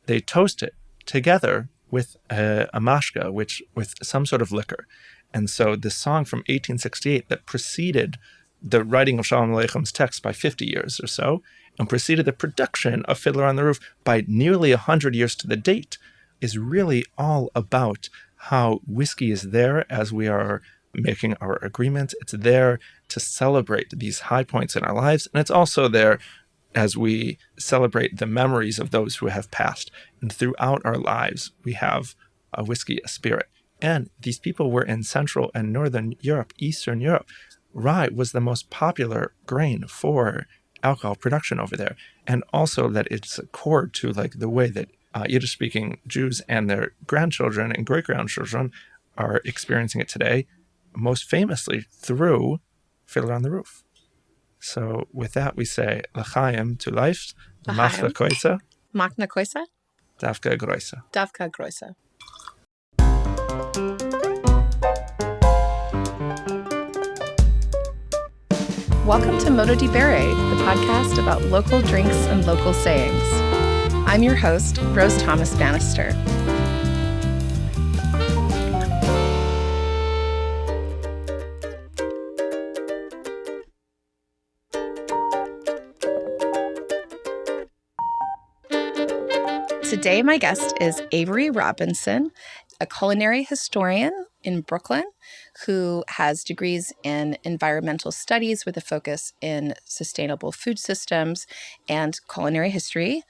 they toast it together with a mashka, with some sort of liquor. And so the song from 1868 that preceded the writing of Shalom Aleicham's text by 50 years or so, and preceded the production of Fiddler on the Roof by nearly 100 years to the date, is really all about how whiskey is there as we are making our agreements. It's there to celebrate these high points in our lives, and it's also there as we celebrate the memories of those who have passed. And throughout our lives, we have a whiskey, a spirit. And these people were in Central and Northern Europe, Eastern Europe. Rye was the most popular grain for alcohol production over there. And also that it's core to like the way that Yiddish-speaking Jews and their grandchildren and great-grandchildren are experiencing it today, most famously through Fiddler on the Roof. So with that, we say l'chaim, to life, machna koisa, Machna koisa, davka groisa. davka groisa. Welcome to Modo di Bere, the podcast about local drinks and local sayings. I'm your host, Rose Thomas Bannister. Today, my guest is Avery Robinson, a culinary historian in Brooklyn who has degrees in environmental studies with a focus in sustainable food systems and culinary history.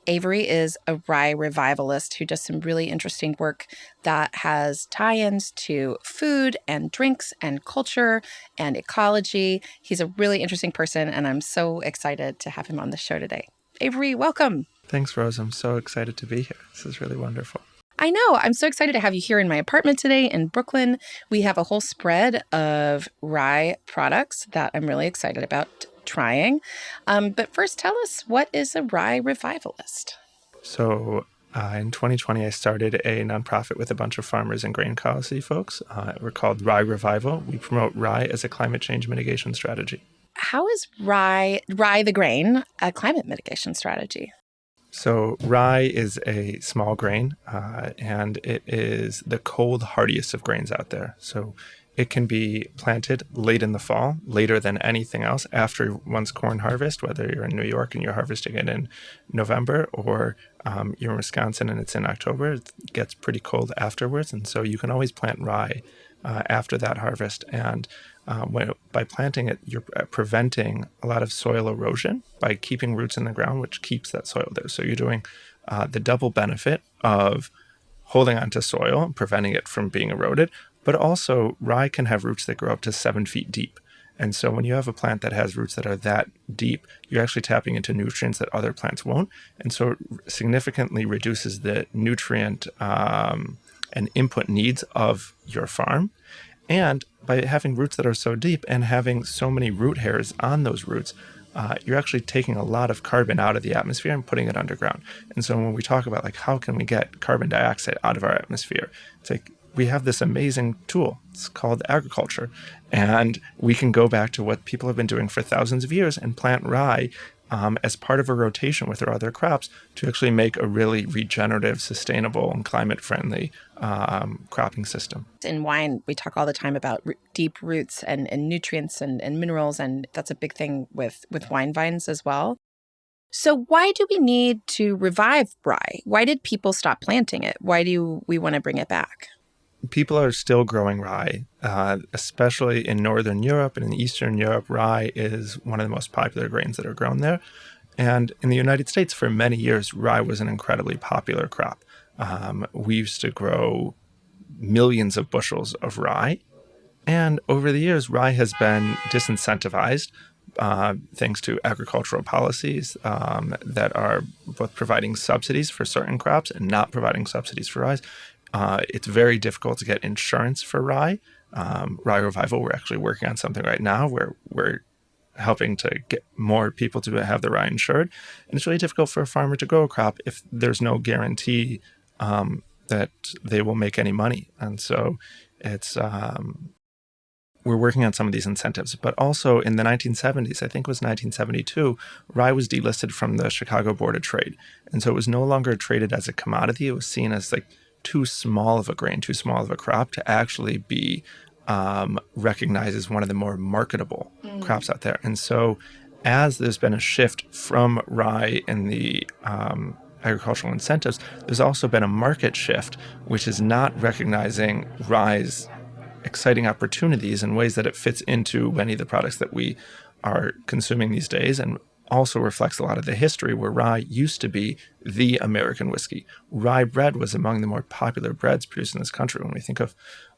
Avery is a Rye revivalist who does some really interesting work that has tie-ins to food and drinks and culture and ecology. He's a really interesting person, and I'm so excited to have him on the show today. Avery, welcome. Thanks, Rose. I'm so excited to be here. This is really wonderful. I know. I'm so excited to have you here in my apartment today in Brooklyn. We have a whole spread of Rye products that I'm really excited about trying. But first, tell us, what is a Rye revivalist? So in 2020, I started a nonprofit with a bunch of farmers and grain policy folks. We're called Rye Revival. We promote rye as a climate change mitigation strategy. How is rye the grain, a climate mitigation strategy? So rye is a small grain, and it is the cold hardiest of grains out there. So it can be planted late in the fall, later than anything else, after one's corn harvest, whether you're in New York and you're harvesting it in November, or you're in Wisconsin and it's in October. It gets pretty cold afterwards, and so you can always plant rye after that harvest. And by planting it, you're preventing a lot of soil erosion by keeping roots in the ground, which keeps that soil there. So you're doing the double benefit of holding onto soil and preventing it from being eroded. But also, rye can have roots that grow up to 7 feet deep. And so when you have a plant that has roots that are that deep, you're actually tapping into nutrients that other plants won't. And so it significantly reduces the nutrient and input needs of your farm. And by having roots that are so deep and having so many root hairs on those roots, you're actually taking a lot of carbon out of the atmosphere and putting it underground. And so when we talk about like how can we get carbon dioxide out of our atmosphere, it's like we have this amazing tool. It's called agriculture. And we can go back to what people have been doing for thousands of years and plant rye as part of a rotation with our other crops to actually make a really regenerative, sustainable, and climate-friendly cropping system. In wine, we talk all the time about deep roots and nutrients and minerals, and that's a big thing with wine vines as well. So why do we need to revive rye? Why did people stop planting it? Why do we want to bring it back? People are still growing rye, especially in Northern Europe and in Eastern Europe. Rye is one of the most popular grains that are grown there. And in the United States, for many years, rye was an incredibly popular crop. We used to grow millions of bushels of rye. And over the years, rye has been disincentivized thanks to agricultural policies that are both providing subsidies for certain crops and not providing subsidies for rye. It's very difficult to get insurance for rye. Rye Revival, we're actually working on something right now where we're helping to get more people to have the rye insured. And it's really difficult for a farmer to grow a crop if there's no guarantee that they will make any money. And so it's we're working on some of these incentives. But also in the 1970s, I think it was 1972, rye was delisted from the Chicago Board of Trade. And so it was no longer traded as a commodity. It was seen as like too small of a grain, too small of a crop to actually be recognized as one of the more marketable crops out there. And so as there's been a shift from rye in the agricultural incentives, there's also been a market shift, which is not recognizing rye's exciting opportunities in ways that it fits into many of the products that we are consuming these days, and also reflects a lot of the history where rye used to be the American whiskey. Rye bread was among the more popular breads produced in this country. When we think of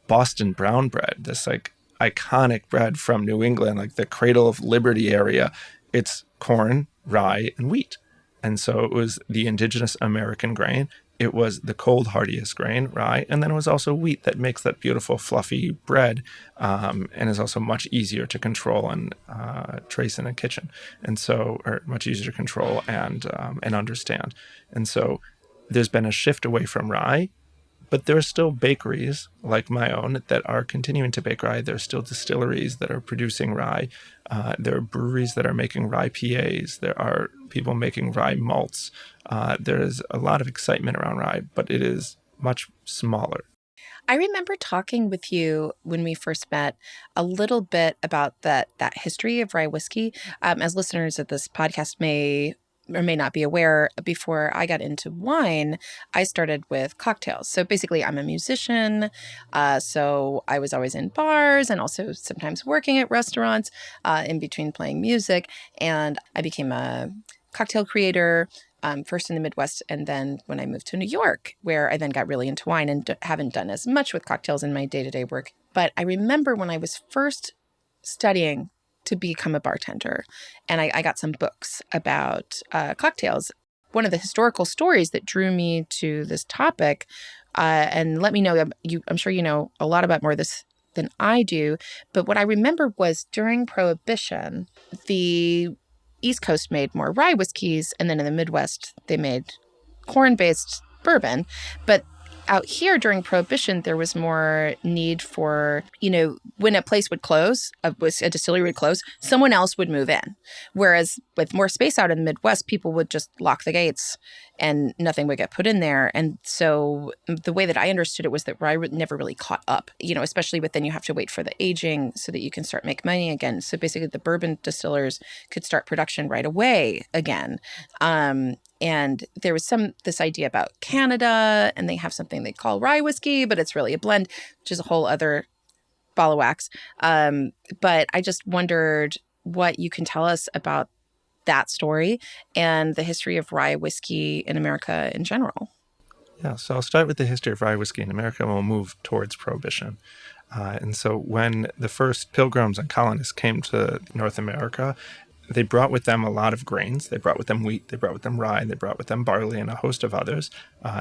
Boston brown bread, this like iconic bread from New England, like the Cradle of Liberty area, it's corn, rye, and wheat. And so it was the indigenous American grain. It was the cold hardiest grain, rye, and then it was also wheat that makes that beautiful fluffy bread, and is also much easier to control and trace in a kitchen, and so, or much easier to control and understand. And so there's been a shift away from rye, but there are still bakeries like my own that are continuing to bake rye. There are still distilleries that are producing rye. There are breweries that are making rye PAs. There are people making rye malts. There is a lot of excitement around rye, but it is much smaller. I remember talking with you when we first met a little bit about that history of rye whiskey. As listeners of this podcast may or may not be aware, before I got into wine, I started with cocktails. So basically, I'm a musician. So I was always in bars and also sometimes working at restaurants in between playing music. And I became a cocktail creator. First in the Midwest, and then when I moved to New York, where I then got really into wine and haven't done as much with cocktails in my day-to-day work. But I remember when I was first studying to become a bartender, and I got some books about cocktails. One of the historical stories that drew me to this topic, and let me know, I'm sure you know a lot about more of this than I do, but what I remember was during Prohibition, the East Coast made more rye whiskeys, and then in the Midwest, they made corn-based bourbon. But out here during Prohibition, there was more need for, when a place would close, a distillery would close, someone else would move in. Whereas with more space out in the Midwest, people would just lock the gates and nothing would get put in there. And so the way that I understood it was that rye never really caught up, especially with then you have to wait for the aging so that you can start make money again. So basically the bourbon distillers could start production right away again. And there was this idea about Canada, and they have something they call rye whiskey, but it's really a blend, which is a whole other ball of wax. But I just wondered what you can tell us about that story and the history of rye whiskey in America in general. Yeah, so I'll start with the history of rye whiskey in America, and we'll move towards Prohibition. And so when the first pilgrims and colonists came to North America, they brought with them a lot of grains. They brought with them wheat, they brought with them rye, they brought with them barley, and a host of others.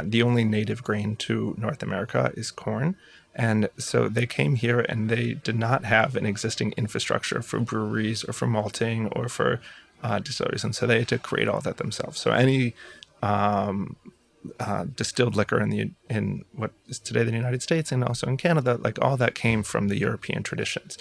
The only native grain to North America is corn. And so they came here and they did not have an existing infrastructure for breweries or for malting or for distilleries. And so they had to create all that themselves. So any distilled liquor in what is today the United States and also in Canada, like all that came from the European traditions.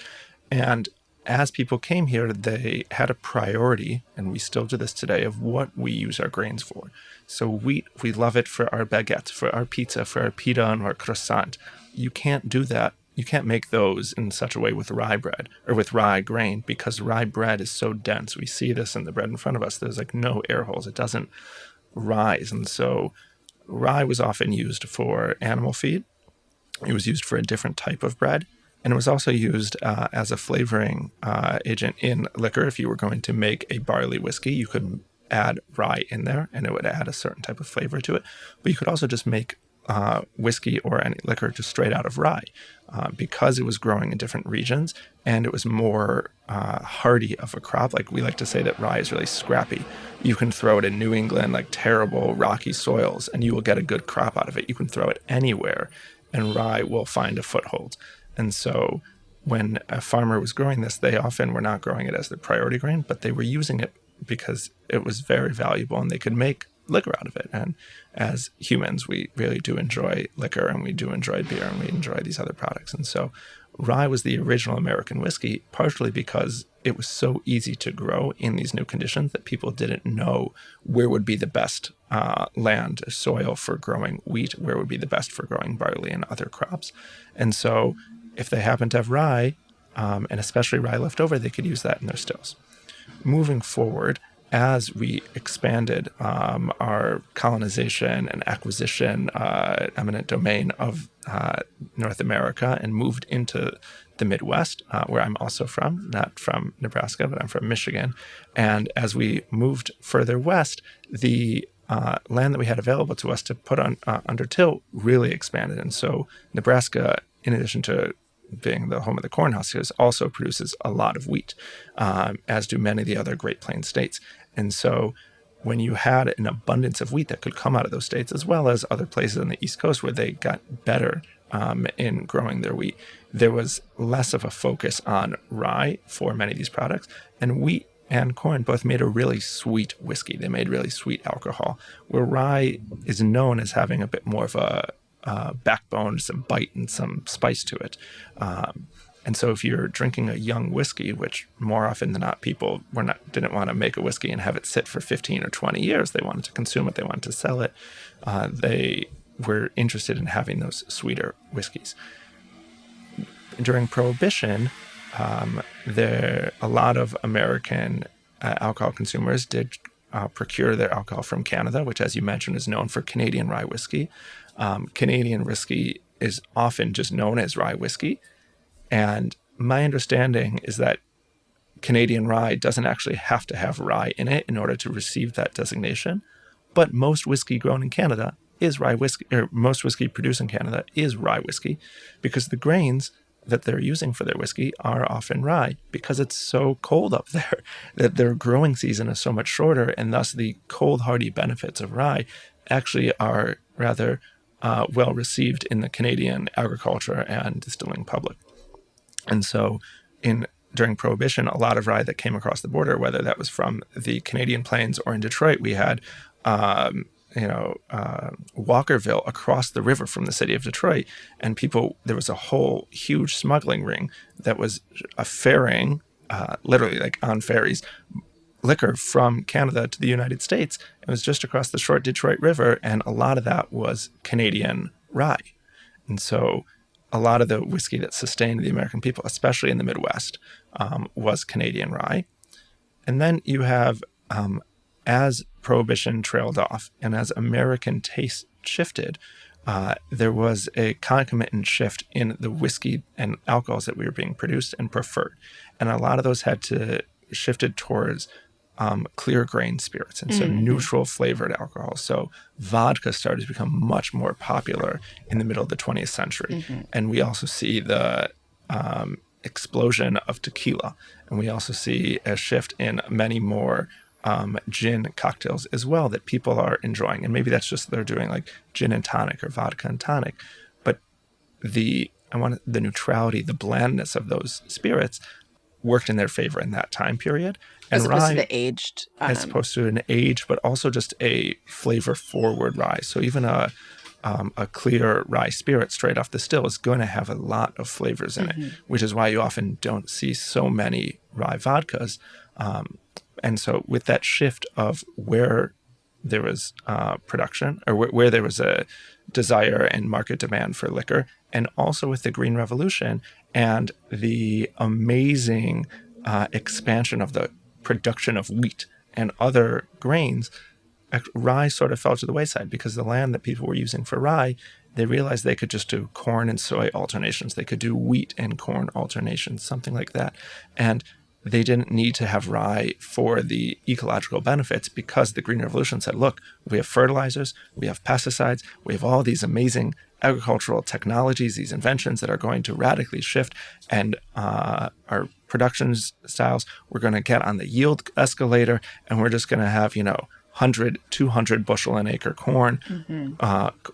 And as people came here, they had a priority, and we still do this today, of what we use our grains for. So wheat, we love it for our baguette, for our pizza, for our pita and our croissant. You can't do that. You can't make those in such a way with rye bread or with rye grain, because rye bread is so dense. We see this in the bread in front of us. There's like no air holes. It doesn't rise. And so rye was often used for animal feed. It was used for a different type of bread. And it was also used as a flavoring agent in liquor. If you were going to make a barley whiskey, you could add rye in there, and it would add a certain type of flavor to it. But you could also just make whiskey or any liquor just straight out of rye because it was growing in different regions, and it was more hardy of a crop. Like we like to say that rye is really scrappy. You can throw it in New England, like terrible rocky soils, and you will get a good crop out of it. You can throw it anywhere, and rye will find a foothold. And so when a farmer was growing this, they often were not growing it as their priority grain, but they were using it because it was very valuable, and they could make liquor out of it. And as humans, we really do enjoy liquor, and we do enjoy beer, and we enjoy these other products. And so rye was the original American whiskey, partially because it was so easy to grow in these new conditions that people didn't know where would be the best land, soil for growing wheat, where would be the best for growing barley and other crops. And so if they happened to have rye, and especially rye left over, they could use that in their stills. Moving forward, as we expanded our colonization and acquisition eminent domain of North America and moved into the Midwest, where I'm also from, not from Nebraska, but I'm from Michigan. And as we moved further west, the land that we had available to us to put on under till really expanded. And so Nebraska, in addition to being the home of the corn huskers, also produces a lot of wheat, as do many of the other Great Plains states. And so when you had an abundance of wheat that could come out of those states, as well as other places on the East Coast where they got better in growing their wheat, there was less of a focus on rye for many of these products. And wheat and corn both made a really sweet whiskey. They made really sweet alcohol, where rye is known as having a bit more of a backbone, some bite, and some spice to it. And so if you're drinking a young whiskey, which more often than not people didn't want to make a whiskey and have it sit for 15 or 20 years, they wanted to consume it, they wanted to sell it, they were interested in having those sweeter whiskeys. During Prohibition, a lot of American alcohol consumers did procure their alcohol from Canada, which, as you mentioned, is known for Canadian rye whiskey. Canadian whiskey is often just known as rye whiskey. And my understanding is that Canadian rye doesn't actually have to have rye in it in order to receive that designation. But most whiskey grown in Canada is rye whiskey, or most whiskey produced in Canada is rye whiskey, because the grains that they're using for their whiskey are often rye, because it's so cold up there that their growing season is so much shorter, and thus the cold hardy benefits of rye actually are rather well received in the Canadian agriculture and distilling public. And so during Prohibition, a lot of rye that came across the border, whether that was from the Canadian Plains or in Detroit, we had Walkerville across the river from the city of Detroit. And there was a whole huge smuggling ring that was ferrying, literally like on ferries, liquor from Canada to the United States. It was just across the short Detroit River, and a lot of that was Canadian rye. And so a lot of the whiskey that sustained the American people, especially in the Midwest, was Canadian rye. And then you have, as Prohibition trailed off and as American taste shifted, there was a concomitant shift in the whiskey and alcohols that were being produced and preferred. And a lot of those shifted towards clear grain spirits, and so neutral flavored alcohol. So vodka started to become much more popular in the middle of the 20th century. And we also see the explosion of tequila. And we also see a shift in many more gin cocktails as well that people are enjoying. And maybe that's just they're doing like gin and tonic or vodka and tonic. But the neutrality, the blandness of those spirits worked in their favor in that time period. And as opposed rye, to the aged. as opposed to an aged, but also just a flavor-forward rye. So even a clear rye spirit straight off the still is going to have a lot of flavors in it, which is why you often don't see so many rye vodkas. And so with that shift of where there was production, or where there was a desire and market demand for liquor, and also with the Green Revolution and the amazing expansion of the production of wheat and other grains, rye sort of fell to the wayside, because the land that people were using for rye, they realized they could just do corn and soy alternations. They could do wheat and corn alternations, something like that. And they didn't need to have rye for the ecological benefits, because the Green Revolution said, look, we have fertilizers, we have pesticides, we have all these amazing agricultural technologies, these inventions that are going to radically shift and our production styles. We're going to get on the yield escalator, and we're just going to have, 100, 200 bushel an acre corn.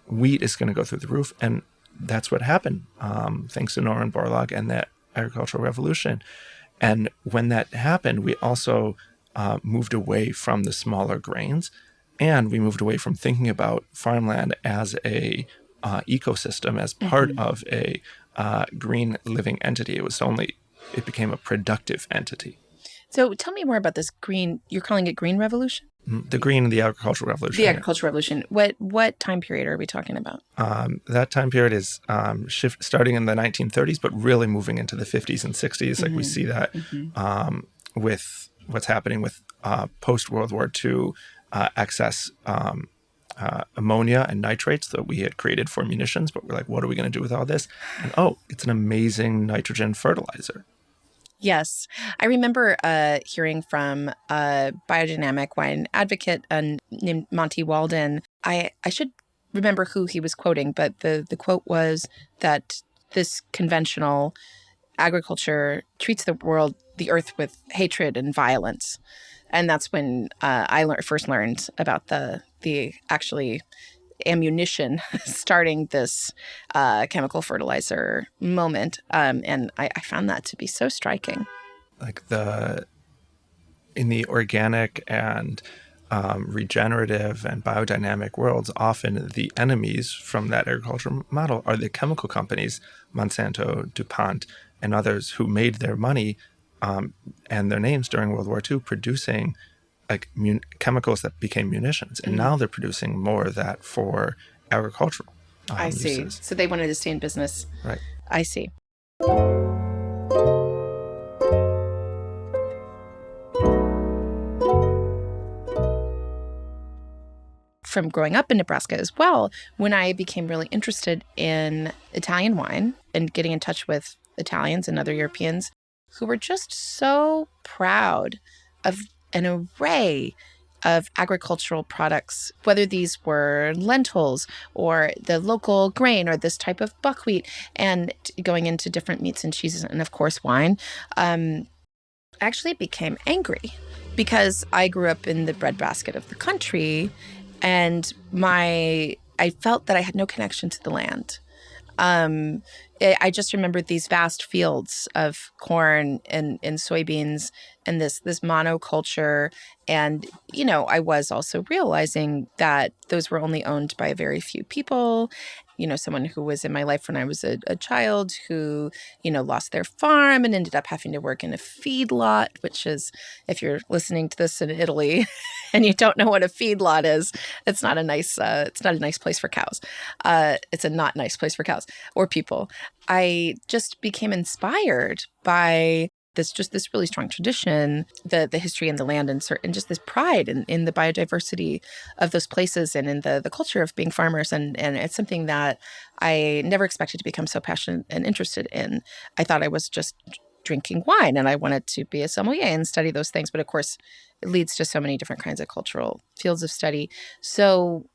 Wheat is going to go through the roof. And that's what happened, thanks to Norman Borlaug and that agricultural revolution. And when that happened, we also moved away from the smaller grains. And we moved away from thinking about farmland as a ecosystem, as part of a green living entity. It became a productive entity. So tell me more about this green, you're calling it green revolution? The agricultural revolution. The agricultural revolution. What time period are we talking about? That time period is starting in the 1930s, but really moving into the 50s and 60s. Like we see that with what's happening with post-World War II excess ammonia and nitrates that we had created for munitions. But we're like, what are we going to do with all this? And it's an amazing nitrogen fertilizer. Yes. I remember hearing from a biodynamic wine advocate named Monty Walden. I should remember who he was quoting, but the quote was that this conventional agriculture treats the earth with hatred and violence. And that's when I first learned about the actually ammunition starting this chemical fertilizer moment. And I found that to be so striking. Like in the organic and regenerative and biodynamic worlds, often the enemies from that agricultural model are the chemical companies, Monsanto, DuPont, and others who made their money and their names during World War II producing like chemicals that became munitions. And now they're producing more of that for agricultural I see. uses. So they wanted to stay in business. Right. I see. From growing up in Nebraska as well, when I became really interested in Italian wine and getting in touch with Italians and other Europeans who were just so proud of an array of agricultural products, whether these were lentils or the local grain or this type of buckwheat, and going into different meats and cheeses and, of course, wine, actually became angry because I grew up in the breadbasket of the country and I felt that I had no connection to the land. I just remembered these vast fields of corn and soybeans and this monoculture. And, I was also realizing that those were only owned by a very few people. Someone who was in my life when I was a child who, lost their farm and ended up having to work in a feedlot, which is, if you're listening to this in Italy and you don't know what a feedlot is, it's not a nice place for cows. It's a not nice place for cows or people. I just became inspired by this really strong tradition, the history and the land and just this pride in the biodiversity of those places and in the culture of being farmers. And it's something that I never expected to become so passionate and interested in. I thought I was just drinking wine and I wanted to be a sommelier and study those things. But of course, it leads to so many different kinds of cultural fields of study. So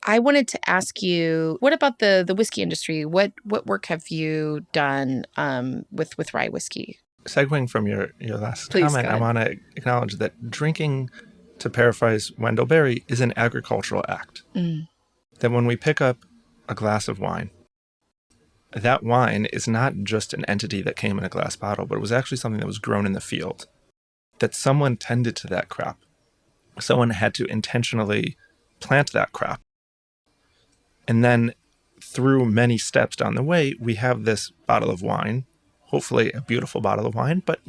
I wanted to ask you, what about the whiskey industry? What work have you done with rye whiskey? Segueing from your last Please, comment, I want to acknowledge that drinking, to paraphrase Wendell Berry, is an agricultural act. That when we pick up a glass of wine, that wine is not just an entity that came in a glass bottle, but it was actually something that was grown in the field, that someone tended to that crop. Someone had to intentionally plant that crop. And then through many steps down the way, we have this bottle of wine, hopefully a beautiful bottle of wine. But,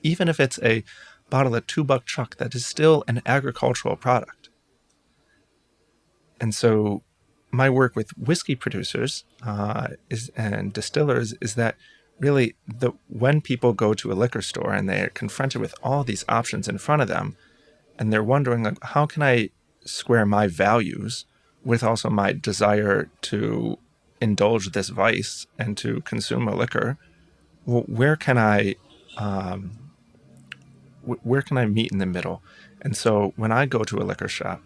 even if it's a bottle of $2 Chuck, that is still an agricultural product. And so my work with whiskey producers and distillers is that really when people go to a liquor store and they're confronted with all these options in front of them, and they're wondering, like, how can I square my values with also my desire to indulge this vice and to consume a liquor? Well, where can I meet in the middle? And so when I go to a liquor shop,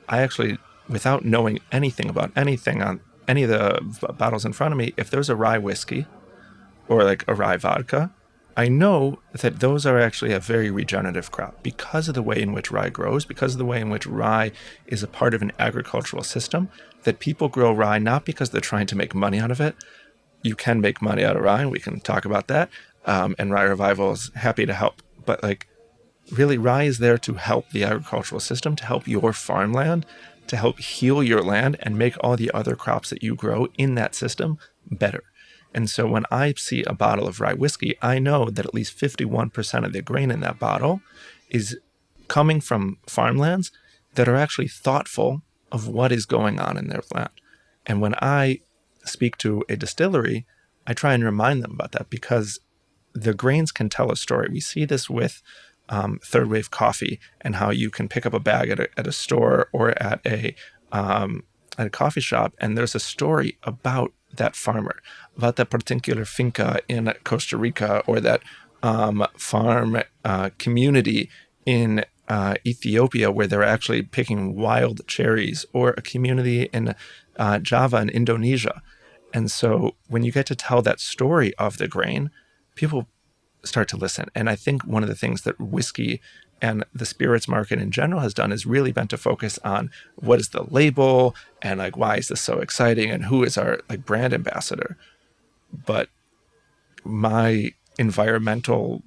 I actually, without knowing anything about anything on any of the bottles in front of me, if there's a rye whiskey or like a rye vodka, I know that those are actually a very regenerative crop because of the way in which rye grows, because of the way in which rye is a part of an agricultural system, that people grow rye not because they're trying to make money out of it. You can make money out of rye, and we can talk about that. And Rye Revival is happy to help. But really, rye is there to help the agricultural system, to help your farmland, to help heal your land and make all the other crops that you grow in that system better. And so when I see a bottle of rye whiskey, I know that at least 51% of the grain in that bottle is coming from farmlands that are actually thoughtful of what is going on in their land. And when I speak to a distillery, I try and remind them about that, because the grains can tell a story. We see this with third wave coffee, and how you can pick up a bag at a store or at a coffee shop, and there's a story about that farmer, about that particular finca in Costa Rica, or that farm community in Ethiopia where they're actually picking wild cherries, or a community in Java in Indonesia. And so when you get to tell that story of the grain, people start to listen. And I think one of the things that whiskey and the spirits market in general has done is really been to focus on what is the label, and like, why is this so exciting, and who is our like brand ambassador. But my environmental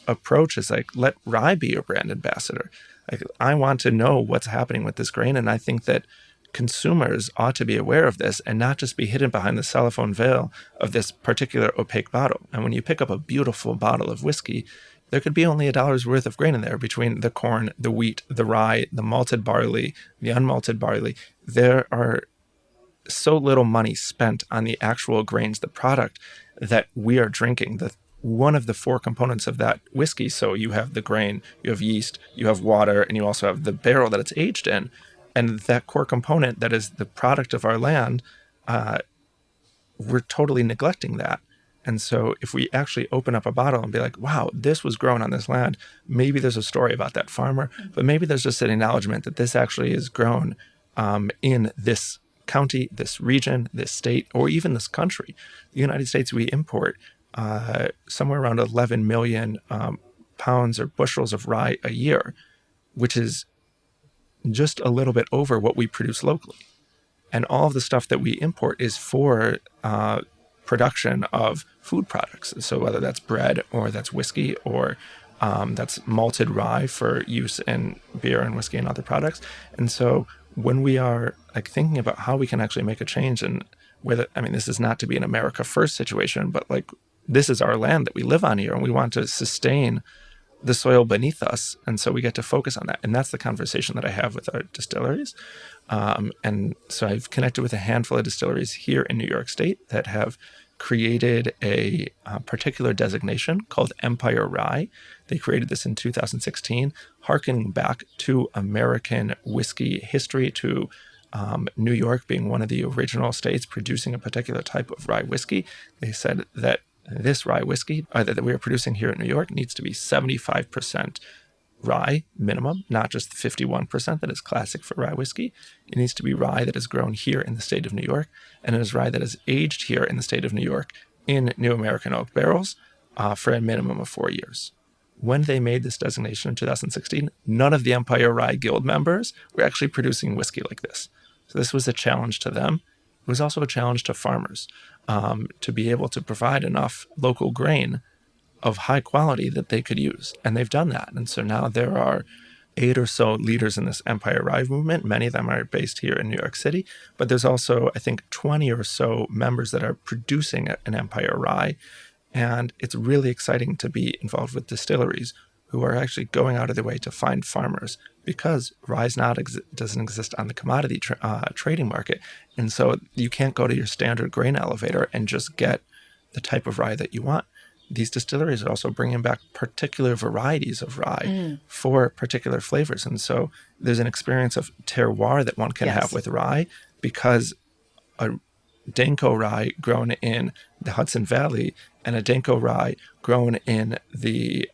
approach is like, let rye be your brand ambassador. Like, I want to know what's happening with this grain, and I think that consumers ought to be aware of this and not just be hidden behind the cellophane veil of this particular opaque bottle. And when you pick up a beautiful bottle of whiskey, there could be only $1 worth of grain in there between the corn, the wheat, the rye, the malted barley, the unmalted barley. There are so little money spent on the actual grains, the product that we are drinking, one of the 4 components of that whiskey. So you have the grain, you have yeast, you have water, and you also have the barrel that it's aged in. And that core component that is the product of our land, we're totally neglecting that. And so if we actually open up a bottle and be like, wow, this was grown on this land, maybe there's a story about that farmer, but maybe there's just an acknowledgement that this actually is grown in this county, this region, this state, or even this country. The United States, we import somewhere around 11 million pounds or bushels of rye a year, which is just a little bit over what we produce locally. And all of the stuff that we import is for production of food products. So whether that's bread, or that's whiskey, or that's malted rye for use in beer and whiskey and other products. And so when we are like thinking about how we can actually make a change, and whether, I mean, this is not to be an America first situation, but like, this is our land that we live on here, and we want to sustain the soil beneath us. And so we get to focus on that. And that's the conversation that I have with our distilleries. And so I've connected with a handful of distilleries here in New York State that have created a particular designation called Empire Rye. They created this in 2016, harkening back to American whiskey history, to New York being one of the original states producing a particular type of rye whiskey. They said that this rye whiskey that we are producing here in New York needs to be 75% rye minimum, not just the 51% that is classic for rye whiskey. It needs to be rye that is grown here in the state of New York, and it is rye that is aged here in the state of New York in new American oak barrels for a minimum of 4 years. When they made this designation in 2016, none of the Empire Rye Guild members were actually producing whiskey like this. So this was a challenge to them. It was also a challenge to farmers to be able to provide enough local grain of high quality that they could use. And they've done that. And so now there are 8 or so leaders in this Empire Rye movement. Many of them are based here in New York City, but there's also, I think, 20 or so members that are producing an Empire Rye. And it's really exciting to be involved with distilleries who are actually going out of their way to find farmers, because rye doesn't exist on the commodity trading market. And so you can't go to your standard grain elevator and just get the type of rye that you want. These distilleries are also bringing back particular varieties of rye for particular flavors. And so there's an experience of terroir that one can have with rye, because a Danko rye grown in the Hudson Valley and a Danko rye grown in the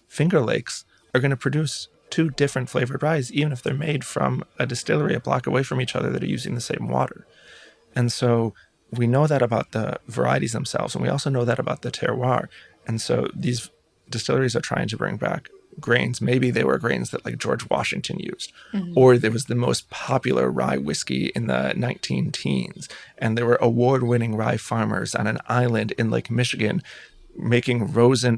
Finger Lakes are going to produce 2 different flavored ryes, even if they're made from a distillery a block away from each other that are using the same water. And so we know that about the varieties themselves, and we also know that about the terroir. And so these distilleries are trying to bring back grains. Maybe they were grains that like George Washington used, or there was the most popular rye whiskey in the 19 teens, and there were award-winning rye farmers on an island in Lake Michigan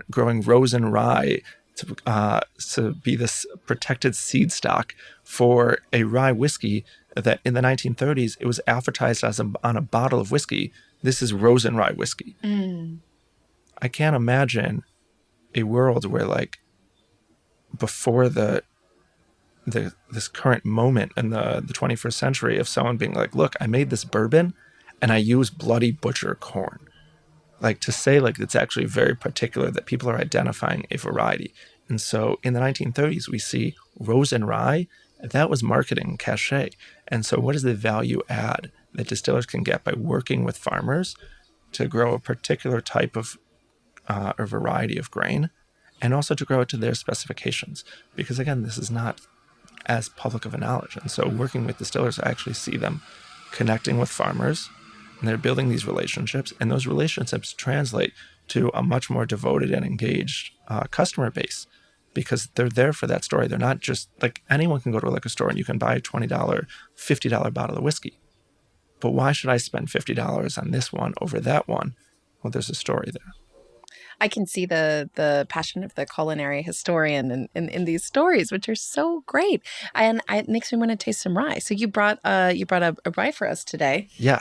growing rosin rye to be this protected seed stock for a rye whiskey that in the 1930s, it was advertised as on a bottle of whiskey. This is Rose and Rye whiskey. I can't imagine a world where, like, before this current moment in the 21st century of someone being like, look, I made this bourbon and I use bloody butcher corn. Like, to say, like, it's actually very particular that people are identifying a variety. And so in the 1930s, we see Rose and Rye. That was marketing cachet. And so what is the value add that distillers can get by working with farmers to grow a particular type of or variety of grain, and also to grow it to their specifications? Because again, this is not as public of a knowledge. And so working with distillers, I actually see them connecting with farmers, and they're building these relationships, and those relationships translate to a much more devoted and engaged customer base, because they're there for that story. They're not just like, anyone can go to a liquor store and you can buy a $20, $50 bottle of whiskey. But why should I spend $50 on this one over that one? Well, there's a story there. I can see the passion of the culinary historian in these stories, which are so great, and it makes me want to taste some rye. So you brought a rye for us today. Yeah.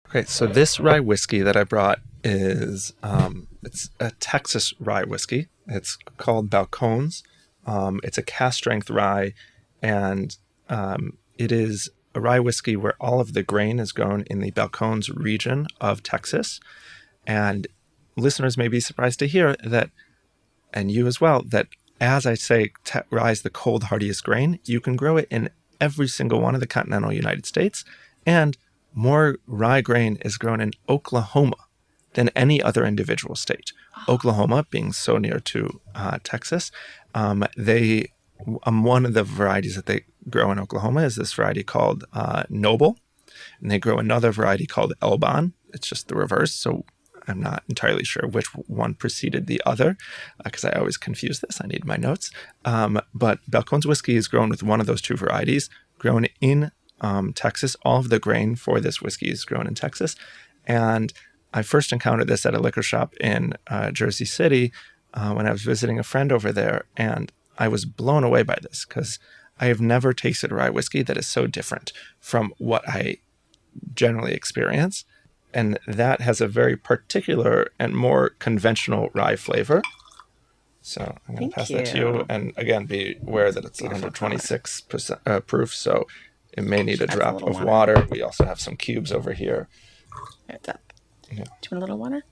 Okay. So this rye whiskey that I brought is it's a Texas rye whiskey. It's called Balcones. It's a cask strength rye, and it is a rye whiskey where all of the grain is grown in the Balcones region of Texas. And listeners may be surprised to hear that, and you as well, that as I say, rye is the cold, hardiest grain. You can grow it in every single one of the continental United States, and more rye grain is grown in Oklahoma than any other individual state. Oklahoma being so near to Texas, one of the varieties that they grow in Oklahoma is this variety called Noble, and they grow another variety called Elbon. It's just the reverse, so I'm not entirely sure which one preceded the other, because I always confuse this. I need my notes. But Balcones whiskey is grown with one of those two varieties, grown in Texas. All of the grain for this whiskey is grown in Texas. And I first encountered this at a liquor shop in Jersey City when I was visiting a friend over there. And I was blown away by this, because I have never tasted rye whiskey that is so different from what I generally experience. And that has a very particular and more conventional rye flavor. So I'm going to pass that to you. And again, be aware that it's 126% proof, so it may need a drop of water. We also have some cubes over here. It's up. Yeah. Do you want a little water?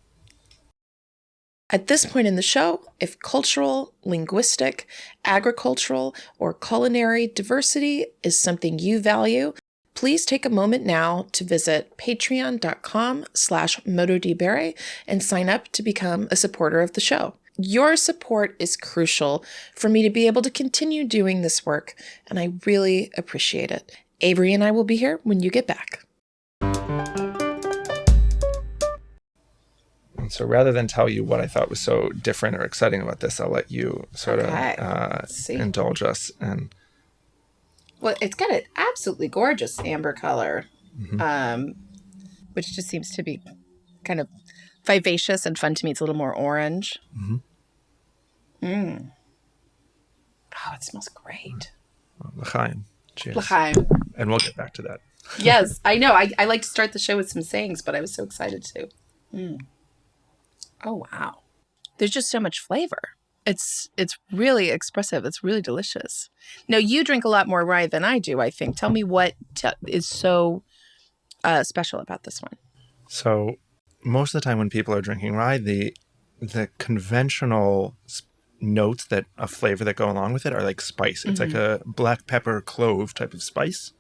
At this point in the show, if cultural, linguistic, agricultural, or culinary diversity is something you value, please take a moment now to visit patreon.com/Modo di Bere and sign up to become a supporter of the show. Your support is crucial for me to be able to continue doing this work, and I really appreciate it. Avery and I will be here when you get back. And so rather than tell you what I thought was so different or exciting about this, I'll let you sort of indulge us. And well, it's got an absolutely gorgeous amber color, which just seems to be kind of vivacious and fun to me. It's a little more orange. Oh, it smells great. L'chaim. Cheers. L'chaim. And we'll get back to that. Yes, I know. I like to start the show with some sayings, but I was so excited to. Oh, wow. There's just so much flavor. It's really expressive. It's really delicious. Now, you drink a lot more rye than I do, I think. Tell me what is so special about this one. So most of the time when people are drinking rye, the conventional notes that a flavor that go along with it are like spice. It's like a black pepper clove type of spice.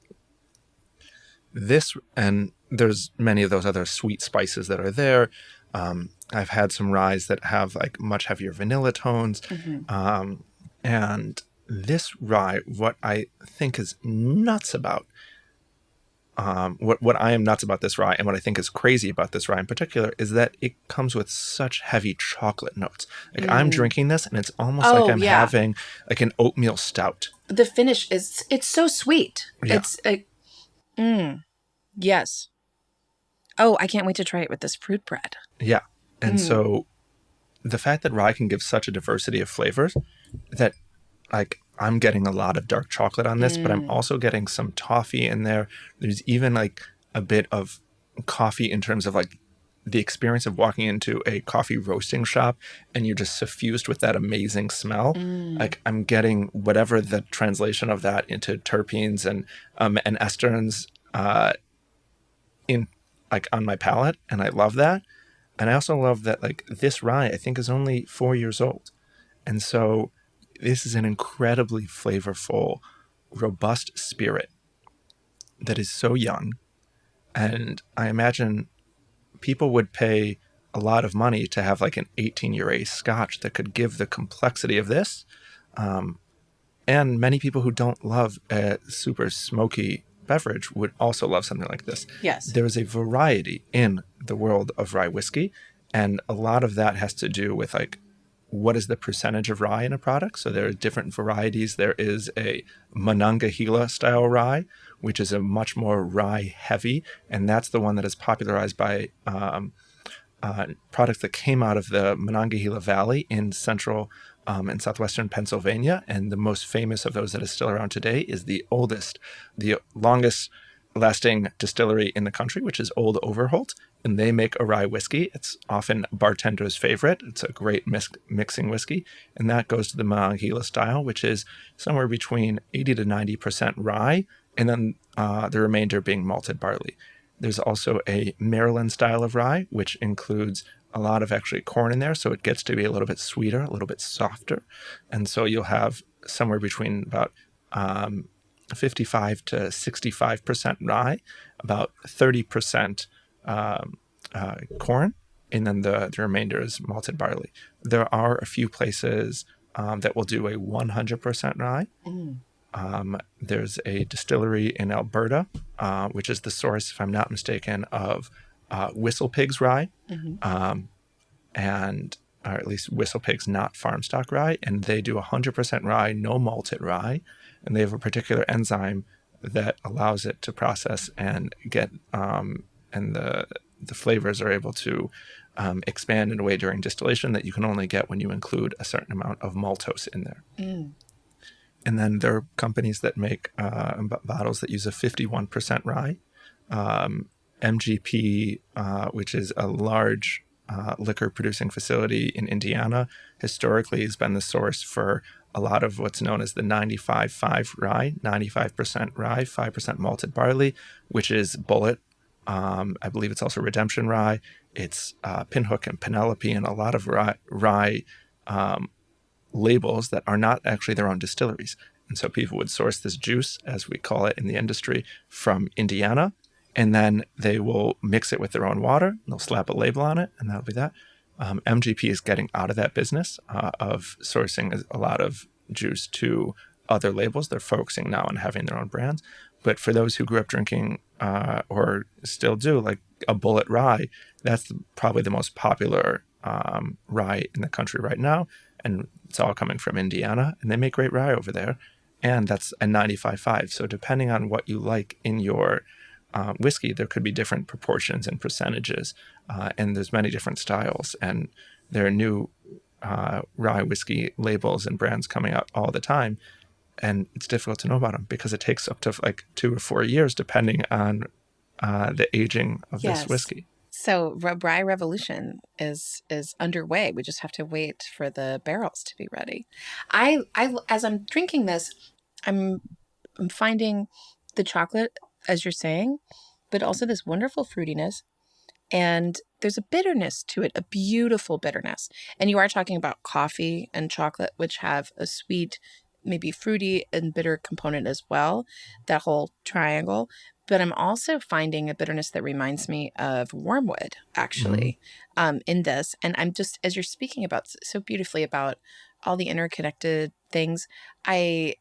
This, and there's many of those other sweet spices that are there. I've had some ryes that have like much heavier vanilla tones. And this rye, what I think is nuts about, what I am nuts about this rye and what I think is crazy about this rye in particular is that it comes with such heavy chocolate notes. Like I'm drinking this and it's almost like I'm having like an oatmeal stout. The finish it's so sweet. Yeah. Yes. Oh, I can't wait to try it with this fruit bread. Yeah. And so the fact that rye can give such a diversity of flavors that, like, I'm getting a lot of dark chocolate on this, but I'm also getting some toffee in there. There's even like a bit of coffee in terms of like the experience of walking into a coffee roasting shop and you're just suffused with that amazing smell. Like, I'm getting whatever the translation of that into terpenes and esterns in like on my palate, and I love that. And I also love that like this rye I think is only 4 years old, and so this is an incredibly flavorful, robust spirit that is so young. And I imagine people would pay a lot of money to have like an 18-year age scotch that could give the complexity of this. And many people who don't love a super smoky beverage would also love something like this. Yes. There is a variety in the world of rye whiskey, and a lot of that has to do with like what is the percentage of rye in a product. So there are different varieties. There is a Monongahela style rye, which is a much more rye heavy, and that's the one that is popularized by products that came out of the Monongahela Valley in central and southwestern Pennsylvania. And the most famous of those that is still around today is the longest lasting distillery in the country, which is Old Overholt. And they make a rye whiskey. It's often a bartender's favorite. It's a great mixing whiskey. And that goes to the Monongahela style, which is somewhere between 80 to 90% rye, and then the remainder being malted barley. There's also a Maryland style of rye, which includes a lot of actually corn in there. So it gets to be a little bit sweeter, a little bit softer. And so you'll have somewhere between about 55 to 65% rye, about 30% corn, and then the remainder is malted barley. There are a few places that will do a 100% rye. There's a distillery in Alberta, which is the source, if I'm not mistaken, of Whistle Pig's rye, and or at least Whistle Pig's not farm stock rye, and they do 100% rye, no malted rye, and they have a particular enzyme that allows it to process and get and the flavors are able to expand in a way during distillation that you can only get when you include a certain amount of maltose in there. And then there are companies that make bottles that use a 51% rye. MGP, which is a large liquor producing facility in Indiana, historically has been the source for a lot of what's known as the 95-5 rye, 95% rye, 5% malted barley, which is Bullet. I believe it's also Redemption Rye. It's Pinhook and Penelope, and a lot of rye labels that are not actually their own distilleries. And so people would source this juice, as we call it in the industry, from Indiana, and then they will mix it with their own water, and they'll slap a label on it, and that'll be that. MGP is getting out of that business of sourcing a lot of juice to other labels. They're focusing now on having their own brands. But for those who grew up drinking or still do, like a Bullet Rye, that's probably the most popular rye in the country right now. And it's all coming from Indiana, and they make great rye over there. And that's a 95.5. So depending on what you like in your whiskey, there could be different proportions and percentages. And there's many different styles. And there are new rye whiskey labels and brands coming out all the time. And it's difficult to know about them because it takes up to like 2 or 4 years, depending on the aging of this whiskey. So Rye Revolution is underway. We just have to wait for the barrels to be ready. I as I'm drinking this, I'm finding the chocolate, as you're saying, but also this wonderful fruitiness. And there's a bitterness to it, a beautiful bitterness. And you are talking about coffee and chocolate, which have a sweet, maybe fruity and bitter component as well, that whole triangle. But I'm also finding a bitterness that reminds me of wormwood, actually, in this. And I'm just, as you're speaking about so beautifully about all the interconnected things, I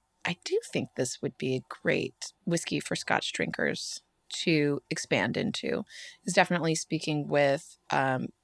do think this would be a great whiskey for Scotch drinkers to expand into. Is definitely speaking with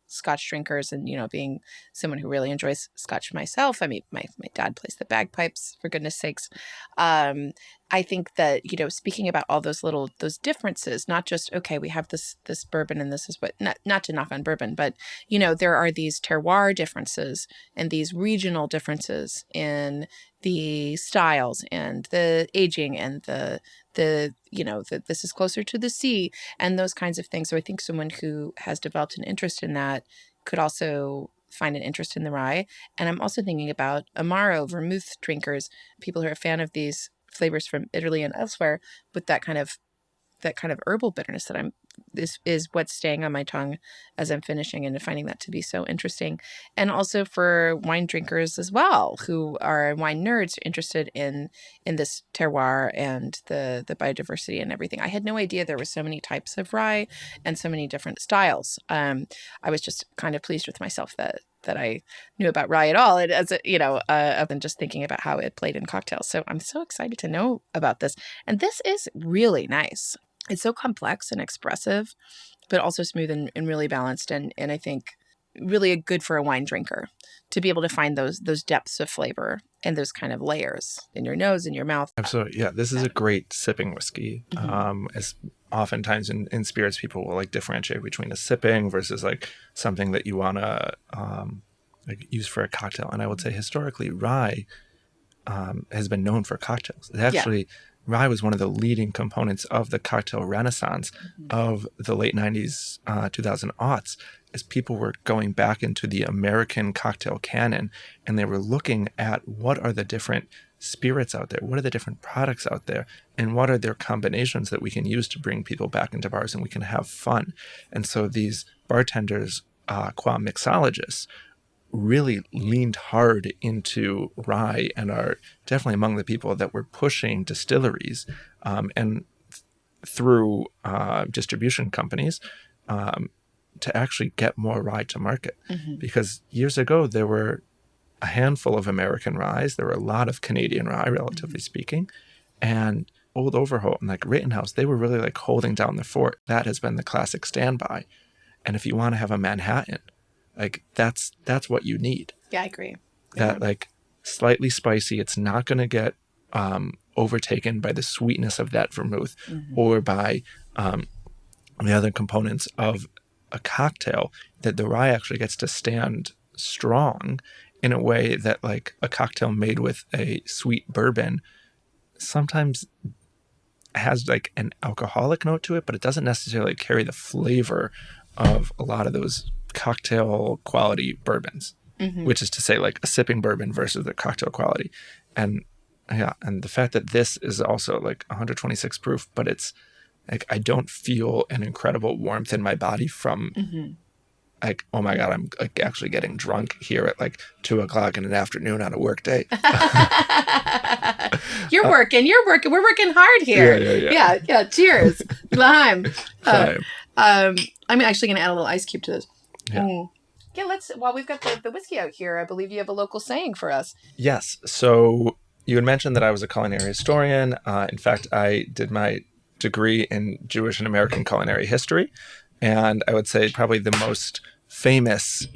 Scotch drinkers, and being someone who really enjoys Scotch myself. I mean, my dad plays the bagpipes, for goodness sakes. I I think that, speaking about all those differences, not just, okay, we have this bourbon and this is what, not to knock on bourbon, but, there are these terroir differences and these regional differences in the styles and the aging and that this is closer to the sea and those kinds of things. So I think someone who has developed an interest in that could also find an interest in the rye. And I'm also thinking about Amaro, vermouth drinkers, people who are a fan of these flavors from Italy and elsewhere, with that kind of herbal bitterness that is what's staying on my tongue as I'm finishing, and finding that to be so interesting. And also for wine drinkers as well, who are wine nerds interested in this terroir and the biodiversity and everything. I had no idea there were so many types of rye and so many different styles. I was just kind of pleased with myself that I knew about rye at all, and as other than just thinking about how it played in cocktails. So I'm so excited to know about this. And this is really nice. It's so complex and expressive, but also smooth and really balanced. And I think really good for a wine drinker to be able to find those depths of flavor and those kind of layers in your nose, in your mouth. Absolutely. Yeah. This is a great sipping whiskey. As oftentimes in spirits, people will like differentiate between a sipping versus like something that you want to use for a cocktail. And I would say historically, rye has been known for cocktails. It actually, rye was one of the leading components of the cocktail renaissance of the late 90s, 2000 aughts, as people were going back into the American cocktail canon, and they were looking at what are the different spirits out there, what are the different products out there, and what are their combinations that we can use to bring people back into bars and we can have fun. And so these bartenders, qua mixologists, really leaned hard into rye and are definitely among the people that were pushing distilleries and through distribution companies to actually get more rye to market. Because years ago, there were a handful of American ryes. There were a lot of Canadian rye, relatively speaking. And Old Overholt and like Rittenhouse, they were really like holding down the fort. That has been the classic standby. And if you want to have a Manhattan, like that's what you need. Yeah, I agree. That like slightly spicy. It's not going to get overtaken by the sweetness of that vermouth or by the other components of a cocktail. That the rye actually gets to stand strong in a way that like a cocktail made with a sweet bourbon sometimes has like an alcoholic note to it, but it doesn't necessarily carry the flavor of a lot of those cocktail quality bourbons, which is to say like a sipping bourbon versus the cocktail quality. And the fact that this is also like 126 proof, but it's like I don't feel an incredible warmth in my body from like, oh my God, I'm like actually getting drunk here at like 2:00 in the afternoon on a work day. You're working. We're working hard here. Yeah. Cheers. Lime. I'm actually going to add a little ice cube to this. Yeah, while we've got the whiskey out here, I believe you have a local saying for us. Yes. So you had mentioned that I was a culinary historian. In fact, I did my degree in Jewish and American culinary history. And I would say probably the most famous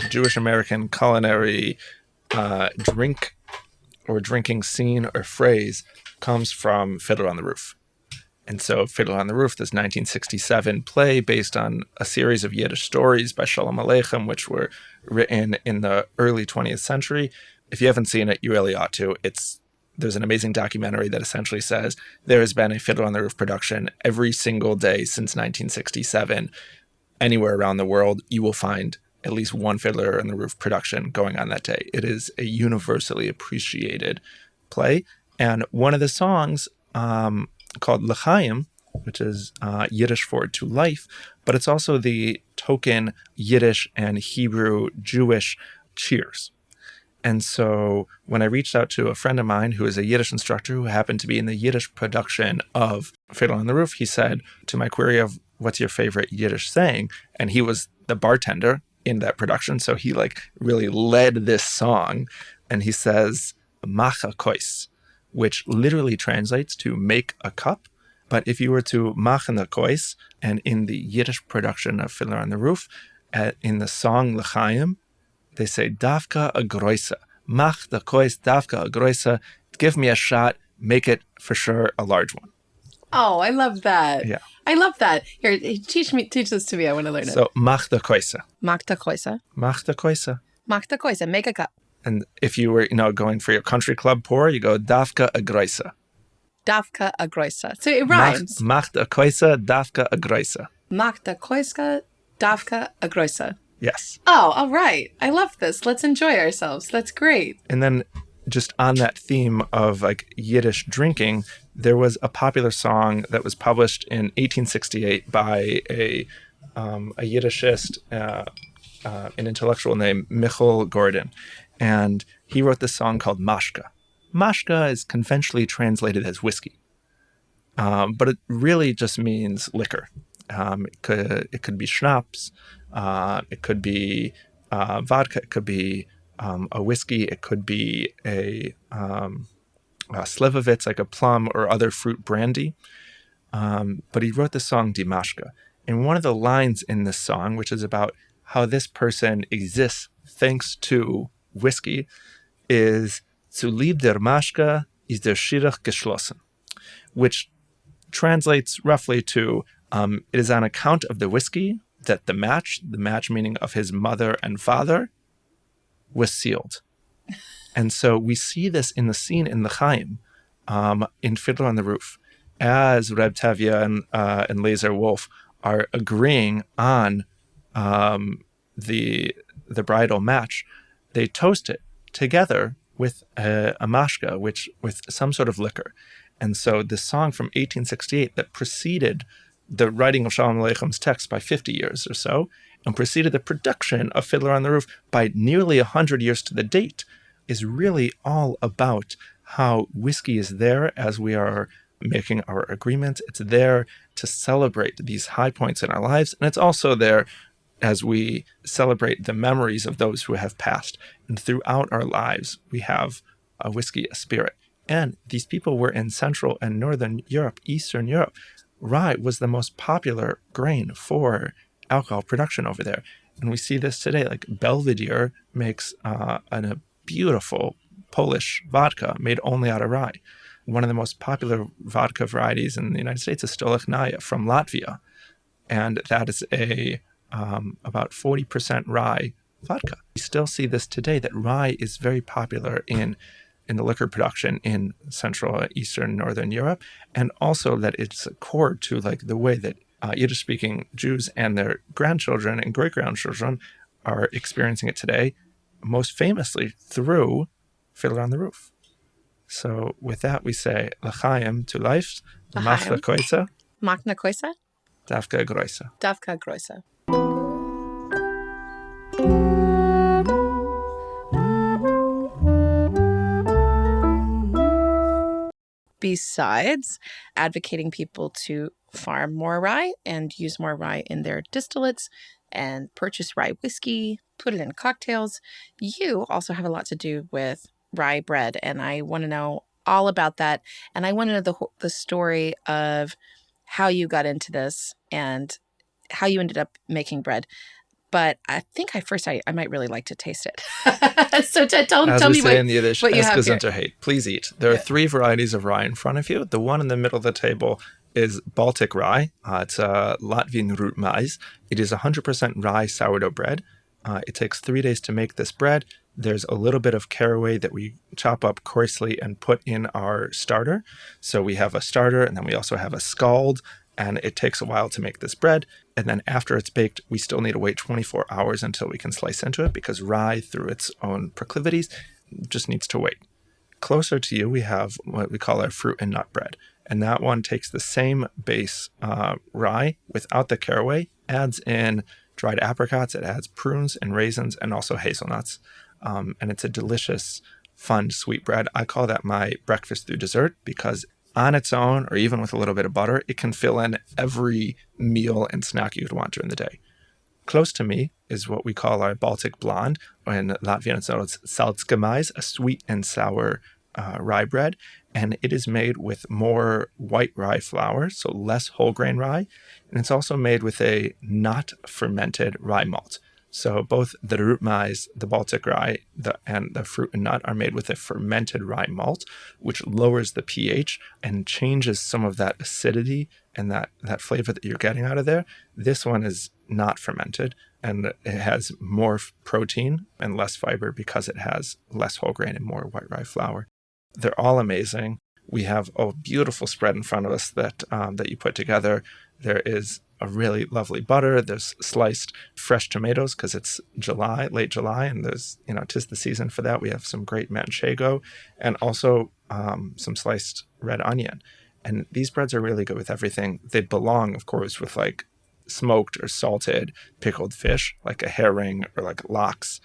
Jewish American culinary drink or drinking scene or phrase comes from Fiddler on the Roof. And so Fiddler on the Roof, this 1967 play based on a series of Yiddish stories by Shalom Aleichem, which were written in the early 20th century. If you haven't seen it, you really ought to. There's an amazing documentary that essentially says there has been a Fiddler on the Roof production every single day since 1967. Anywhere around the world, you will find at least one Fiddler on the Roof production going on that day. It is a universally appreciated play. And one of the songs called L'chaim, which is Yiddish for to life, but it's also the token Yiddish and Hebrew Jewish cheers. And so when I reached out to a friend of mine who is a Yiddish instructor who happened to be in the Yiddish production of Fiddler on the Roof, he said to my query of what's your favorite Yiddish saying? And he was the bartender in that production. So he like really led this song. And he says, Mach a kois, which literally translates to make a cup. But if you were to machen a kois, and in the Yiddish production of Fiddler on the Roof, in the song L'chaim, they say, Davka a groisa, mach the kois davka a groisa, give me a shot, make it for sure a large one. Oh, I love that. Yeah. I love that. Here, teach this to me. I want to learn it. So, mach de koise. Mach de koise. Mach de koise. Mach de koise. Make a cup. And if you were, going for your country club pour, you go dafka a groise. Dafka a groise. So it rhymes. Mach de koise, dafka a groise. Mach de koise, dafka a groise. Yes. Oh, all right. I love this. Let's enjoy ourselves. That's great. And then just on that theme of like Yiddish drinking, there was a popular song that was published in 1868 by a Yiddishist, an intellectual named Michaele Gordon. And he wrote this song called Mashka. Mashka is conventionally translated as whiskey, but it really just means liquor. It could be schnapps, it could be vodka, it could be a whiskey, it could be a slivovitz, like a plum or other fruit brandy. But he wrote the song Die Mashka. And one of the lines in this song, which is about how this person exists thanks to whiskey, is "Zu lieb der Mashka ist der Schirach geschlossen," which translates roughly to it is on account of the whiskey that the match meaning of his mother and father, was sealed. And so we see this in the scene in the Chaim, in Fiddler on the Roof, as Reb Tevye and Lazer Wolf are agreeing on the bridal match. They toast it together with a mashka, with some sort of liquor. And so this song from 1868 that preceded the writing of Shalom Aleicham's text by 50 years or so, and preceded the production of Fiddler on the Roof by nearly 100 years to the date, is really all about how whiskey is there as we are making our agreements. It's there to celebrate these high points in our lives, and it's also there as we celebrate the memories of those who have passed. And throughout our lives, we have a whiskey, a spirit. And these people were in Central and Northern Europe, Eastern Europe. Rye was the most popular grain for alcohol production over there. And we see this today, like Belvedere makes a beautiful Polish vodka made only out of rye. One of the most popular vodka varieties in the United States is Stolichnaya from Latvia. And that is about 40% rye vodka. We still see this today, that rye is very popular in the liquor production in Central, Eastern, Northern Europe, and also that it's core to like the way that Yiddish-speaking Jews and their grandchildren and great-grandchildren are experiencing it today, most famously through Fiddler on the Roof. So with that, we say L'chaim to life, Mach na koise, Mach na koise, Dafka groise. Dafka groise. Besides advocating people to farm more rye and use more rye in their distillates and purchase rye whiskey, put it in cocktails, you also have a lot to do with rye bread. And I want to know all about that. And I want to know the story of how you got into this and how you ended up making bread. But I think I might really like to taste it. So tell me in Yiddish, what you have here. Please eat. There are 3 varieties of rye in front of you. The one in the middle of the table is Baltic rye. It's Latvian root maize. It is 100% rye sourdough bread. It takes 3 days to make this bread. There's a little bit of caraway that we chop up coarsely and put in our starter. So we have a starter, and then we also have a scald, and it takes a while to make this bread. And then after it's baked, we still need to wait 24 hours until we can slice into it, because rye, through its own proclivities, just needs to wait. Closer to you, we have what we call our fruit and nut bread. And that one takes the same base rye without the caraway, adds in dried apricots, it adds prunes and raisins, and also hazelnuts. And it's a delicious, fun, sweet bread. I call that my breakfast through dessert, because on its own, or even with a little bit of butter, it can fill in every meal and snack you'd want during the day. Close to me is what we call our Baltic blonde, or in Latvian it's salzgemais, a sweet and sour rye bread. And it is made with more white rye flour, so less whole grain rye. And it's also made with a not fermented rye malt. So both the Rotmais, the Baltic rye, and the fruit and nut are made with a fermented rye malt, which lowers the pH and changes some of that acidity and that flavor that you're getting out of there. This one is not fermented, and it has more protein and less fiber because it has less whole grain and more white rye flour. They're all amazing. We have a beautiful spread in front of us that you put together. There is a really lovely butter. There's sliced fresh tomatoes because it's July, late July, and there's, 'tis the season for that. We have some great manchego and also some sliced red onion. And these breads are really good with everything. They belong, of course, with like smoked or salted pickled fish, like a herring or like lox.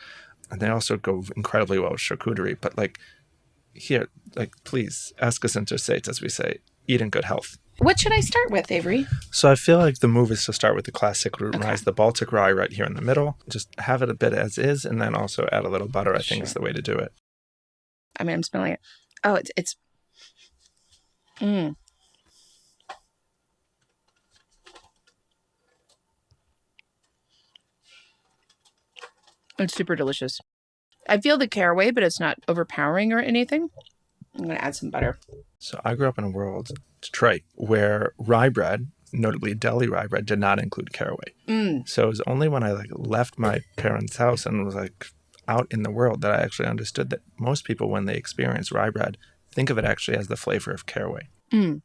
And they also go incredibly well with charcuterie. But like here, like please ask us interstate, as we say, eat in good health. What should I start with, Avery? So I feel like the move is to start with the classic root rye, the Baltic rye right here in the middle. Just have it a bit as is, and then also add a little butter, I think is the way to do it. I mean, I'm smelling it. Oh, it's It's super delicious. I feel the caraway, but it's not overpowering or anything. I'm going to add some butter. So I grew up in a world, Detroit, where rye bread, notably deli rye bread, did not include caraway. So it was only when I left my parents' house and was out in the world that I actually understood that most people, when they experience rye bread, think of it actually as the flavor of caraway. One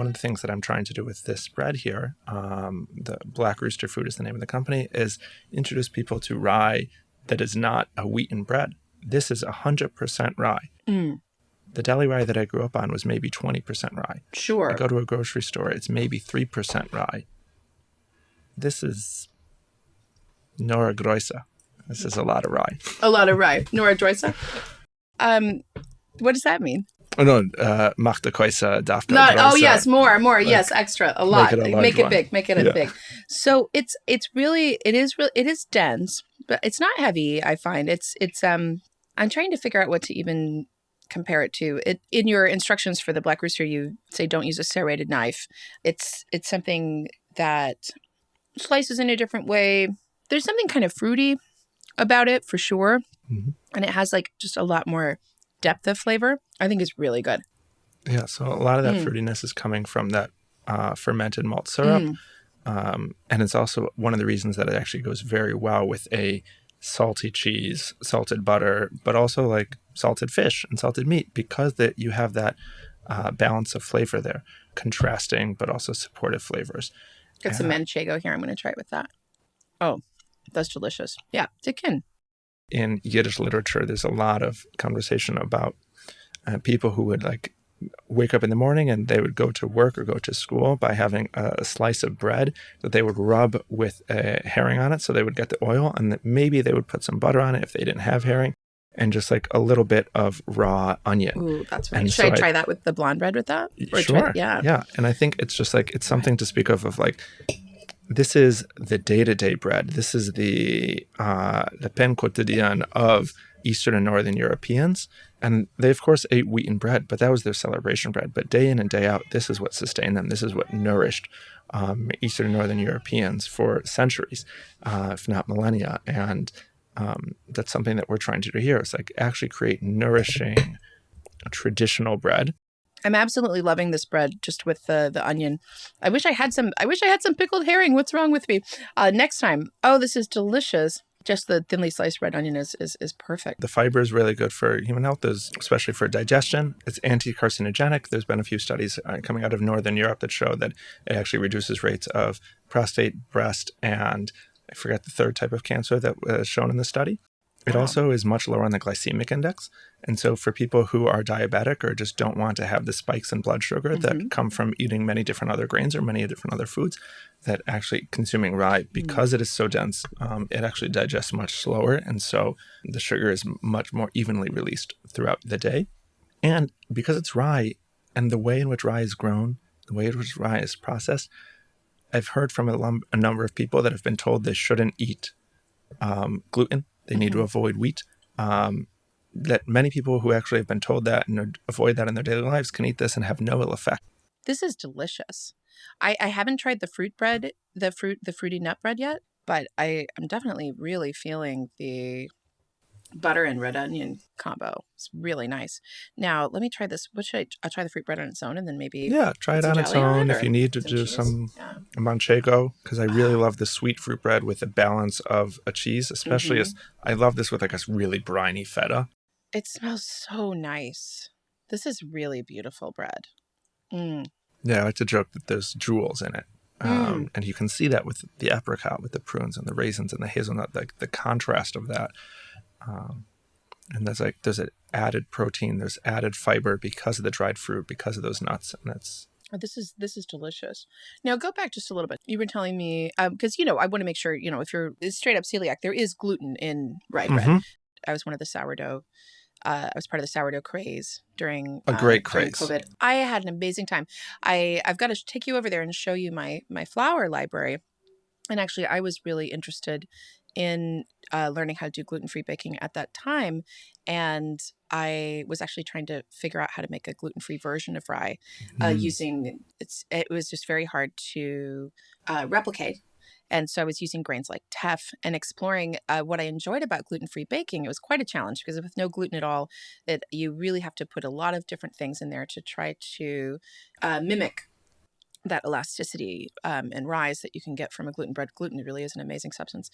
of the things that I'm trying to do with this bread here, the Black Rooster Food is the name of the company, is introduce people to rye that is not a wheaten bread. This is 100% rye. The deli rye that I grew up on was maybe 20% rye. Sure. I go to a grocery store, it's maybe 3% rye. This is Nora Groisa. This is a lot of rye. A lot of rye. Nora Groisa. What does that mean? Oh, no, Machta Koisa Dafka. Oh, yes, more. Yes, extra, a lot. Make it big. Make it big. So it is dense, but it's not heavy. I find I'm trying to figure out what to even compare it to. In your instructions for the Black Rooster, you say don't use a serrated knife. It's something that slices in a different way. There's something kind of fruity about it for sure, and it has just a lot more depth of flavor. I think it's really good. Yeah, so a lot of that fruitiness is coming from that fermented malt syrup, and it's also one of the reasons that it actually goes very well with a salty cheese, salted butter, but also salted fish and salted meat, because that you have that balance of flavor there, contrasting but also supportive flavors. Got some manchego here. I'm going to try it with that. Oh, that's delicious. Yeah, stick in. In Yiddish literature, there's a lot of conversation about people who would wake up in the morning and they would go to work or go to school by having a slice of bread that they would rub with a herring on it. So they would get the oil, and maybe they would put some butter on it if they didn't have herring, and just a little bit of raw onion. Ooh, that's right. Should I try that with the blonde bread with that? Sure. Yeah. And I think it's just it's something to speak of this is the day-to-day bread. This is the pain quotidien of Eastern and Northern Europeans. And they, of course, ate wheaten bread, but that was their celebration bread. But day in and day out, this is what sustained them. This is what nourished Eastern and Northern Europeans for centuries, if not millennia. And that's something that we're trying to do here. It's actually create nourishing traditional bread. I'm absolutely loving this bread just with the onion. I wish I had some pickled herring. What's wrong with me? Next time. Oh, this is delicious. Just the thinly sliced red onion is perfect. The fiber is really good for human health, especially for digestion. It's anti-carcinogenic. There's been a few studies coming out of Northern Europe that show that it actually reduces rates of prostate, breast, and I forget the third type of cancer that was shown in the study. It also is much lower on the glycemic index. And so for people who are diabetic or just don't want to have the spikes in blood sugar that come from eating many different other grains or many different other foods, that actually consuming rye, because it is so dense, it actually digests much slower. And so the sugar is much more evenly released throughout the day. And because it's rye and the way in which rye is grown, the way in which rye is processed, I've heard from a number of people that have been told they shouldn't eat gluten. They need to avoid wheat. That many people who actually have been told that and avoid that in their daily lives can eat this and have no ill effect. This is delicious. I haven't tried the fruit bread, the fruity nut bread yet. but I'm definitely really feeling the butter and red onion combo. It's really nice. Now, let me try this. What should I'll try the fruit bread on its own and then maybe Yeah, try put it some on its jelly on own it if you or need to some do cheese. some Yeah. manchego, because I really love the sweet fruit bread with the balance of a cheese, especially as I love this with like a really briny feta. It smells so nice. This is really beautiful bread. Mm. Yeah, I like to joke that there's jewels in it. And you can see that with the apricot, with the prunes and the raisins and the hazelnut, like the contrast of that. And there's an added protein, there's added fiber because of the dried fruit, because of those nuts, and it's Oh, this is delicious. Now go back just a little bit. You were telling me because I want to make sure if you're straight up celiac, there is gluten in rye bread. I was one of the sourdough. I was part of the sourdough craze during a great during craze. COVID. I had an amazing time. I've got to take you over there and show you my flour library. And actually, I was really interested in learning how to do gluten-free baking at that time. And I was actually trying to figure out how to make a gluten-free version of rye using it was just very hard to replicate. And so I was using grains like teff and exploring what I enjoyed about gluten-free baking. It was quite a challenge because with no gluten at all, you really have to put a lot of different things in there to try to mimic that elasticity and rise that you can get from a gluten bread. Gluten really is an amazing substance.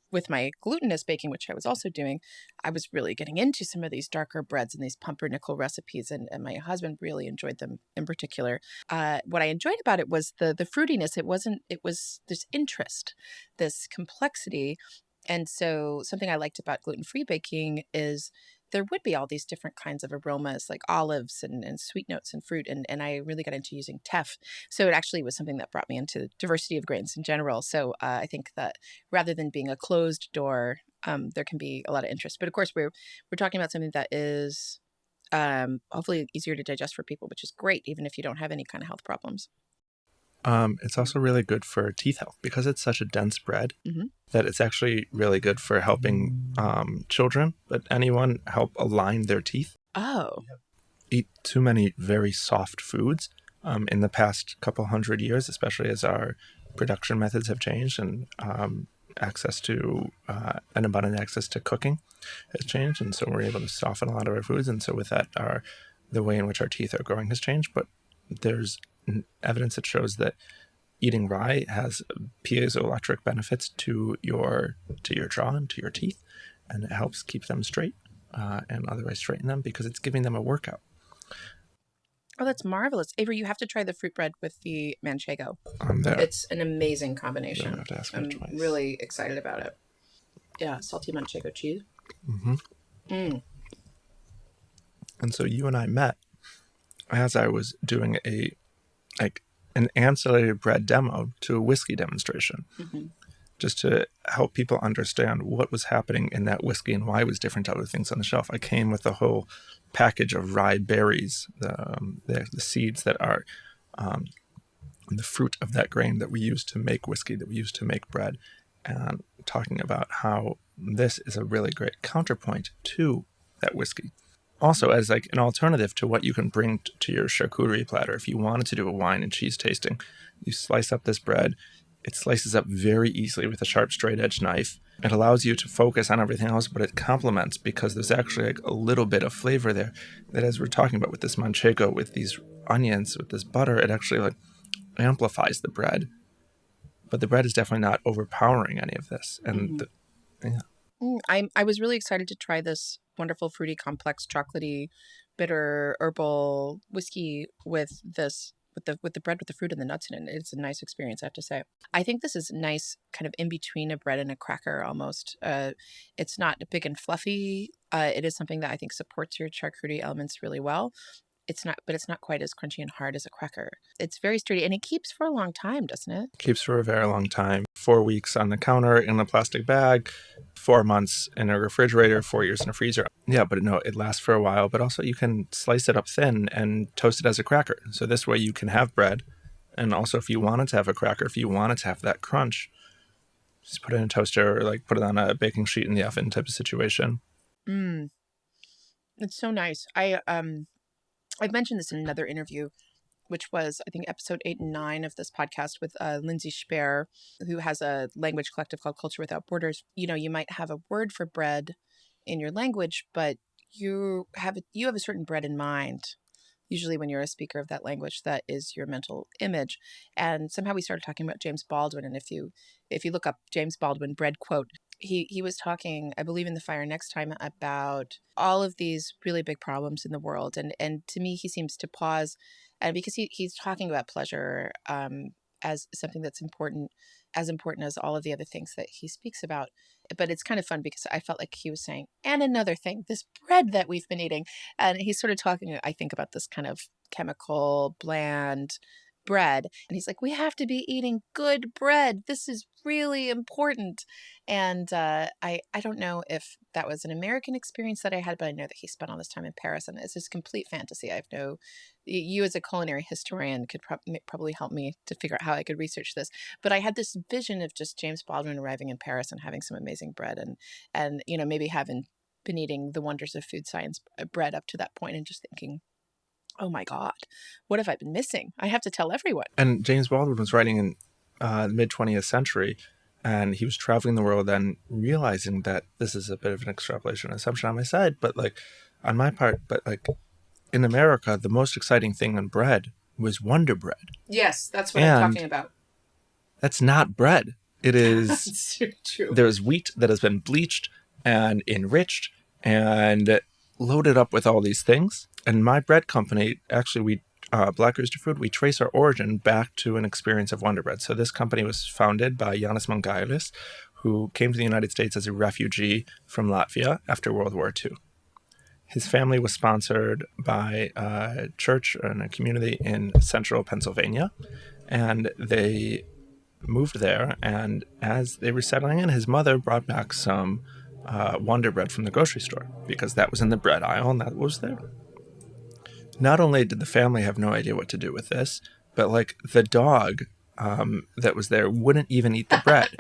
With my glutinous baking, which I was also doing, I was really getting into some of these darker breads and these pumpernickel recipes, and my husband really enjoyed them in particular. What I enjoyed about it was the fruitiness. It was this interest, this complexity. And so something I liked about gluten-free baking is there would be all these different kinds of aromas like olives and sweet notes and fruit. And I really got into using teff. So it actually was something that brought me into diversity of grains in general. So I think that rather than being a closed door, there can be a lot of interest. But of course, we're talking about something that is hopefully easier to digest for people, which is great, even if you don't have any kind of health problems. It's also really good for teeth health because it's such a dense bread that it's actually really good for helping children, but anyone help align their teeth. Oh. Eat too many very soft foods in the past couple hundred years, especially as our production methods have changed and access to an abundant access to cooking has changed, and so we're able to soften a lot of our foods, and so with that, the way in which our teeth are growing has changed. But there's evidence that shows that eating rye has piezoelectric benefits to your jaw and to your teeth, and it helps keep them straight and otherwise straighten them because it's giving them a workout. Oh, that's marvelous. Avery, you have to try the fruit bread with the manchego. There. It's an amazing combination. I have to ask I'm twice. really excited about it. Yeah, salty manchego cheese. And so you and I met as I was doing an ancillary bread demo to a whiskey demonstration, just to help people understand what was happening in that whiskey and why it was different to other things on the shelf. I came with a whole package of rye berries, the seeds that are the fruit of that grain that we use to make whiskey, that we use to make bread, and talking about how this is a really great counterpoint to that whiskey. Also, as like an alternative to what you can bring to your charcuterie platter. If you wanted to do a wine and cheese tasting, you slice up this bread. It slices up very easily with a sharp, straight-edge knife. It allows you to focus on everything else, but it complements because there's actually like a little bit of flavor there that, as we're talking about with this manchego, with these onions, with this butter, it actually like amplifies the bread. But the bread is definitely not overpowering any of this. And I was really excited to try this wonderful fruity, complex, chocolatey, bitter, herbal whiskey with this with the bread with the fruit and the nuts in it. It's a nice experience, I have to say. I think this is nice, kind of in between a bread and a cracker almost. It's not big and fluffy. It is something that I think supports your charcuterie elements really well. It's not quite as crunchy and hard as a cracker. It's very sturdy and it keeps for a long time, doesn't it? Keeps for a very long time. 4 weeks on the counter in a plastic bag, 4 months in a refrigerator, 4 years in a freezer. Yeah, but no, it lasts for a while. But also you can slice it up thin and toast it as a cracker. So this way you can have bread. And also if you wanted to have a cracker, if you wanted to have that crunch, just put it in a toaster or like put it on a baking sheet in the oven type of situation. It's so nice. I've mentioned this in another interview. which was, I think, episode 8 and 9 of this podcast with Lindsay Speer, who has a language collective called Culture Without Borders. You might have a word for bread in your language, but you have a certain bread in mind. Usually when you're a speaker of that language, that is your mental image. And somehow we started talking about James Baldwin. And if you look up James Baldwin bread quote, he was talking, I believe in The Fire Next Time, about all of these really big problems in the world. And to me, he seems to pause, and because he's talking about pleasure as something that's important, as important as all of the other things that he speaks about. But it's kind of fun because I felt like he was saying, and another thing, this bread that we've been eating. And he's sort of talking, I think, about this kind of chemical, bland bread. And he's like, we have to be eating good bread. This is really important. And I don't know if that was an American experience that I had, but I know that he spent all this time in Paris, and it's just complete fantasy. You as a culinary historian could probably help me to figure out how I could research this. But I had this vision of just James Baldwin arriving in Paris and having some amazing bread, and maybe having been eating the wonders of food science bread up to that point, and just thinking, oh my God, what have I been missing? I have to tell everyone. And James Baldwin was writing in the mid-20th century, and he was traveling the world and realizing that this is a bit of an extrapolation assumption on my side, but on my part, in America, the most exciting thing in bread was Wonder Bread. Yes, that's what I'm talking about. That's not bread. It is It's true. There's wheat that has been bleached and enriched and loaded up with all these things. And my bread company, actually, Black Rooster Food, we trace our origin back to an experience of Wonder Bread. So this company was founded by Jānis Michaele, who came to the United States as a refugee from Latvia after World War II. His family was sponsored by a church and a community in central Pennsylvania, and they moved there. And as they were settling in, his mother brought back some Wonder Bread from the grocery store because that was in the bread aisle and that was there. Not only did the family have no idea what to do with this, but the dog that was there wouldn't even eat the bread.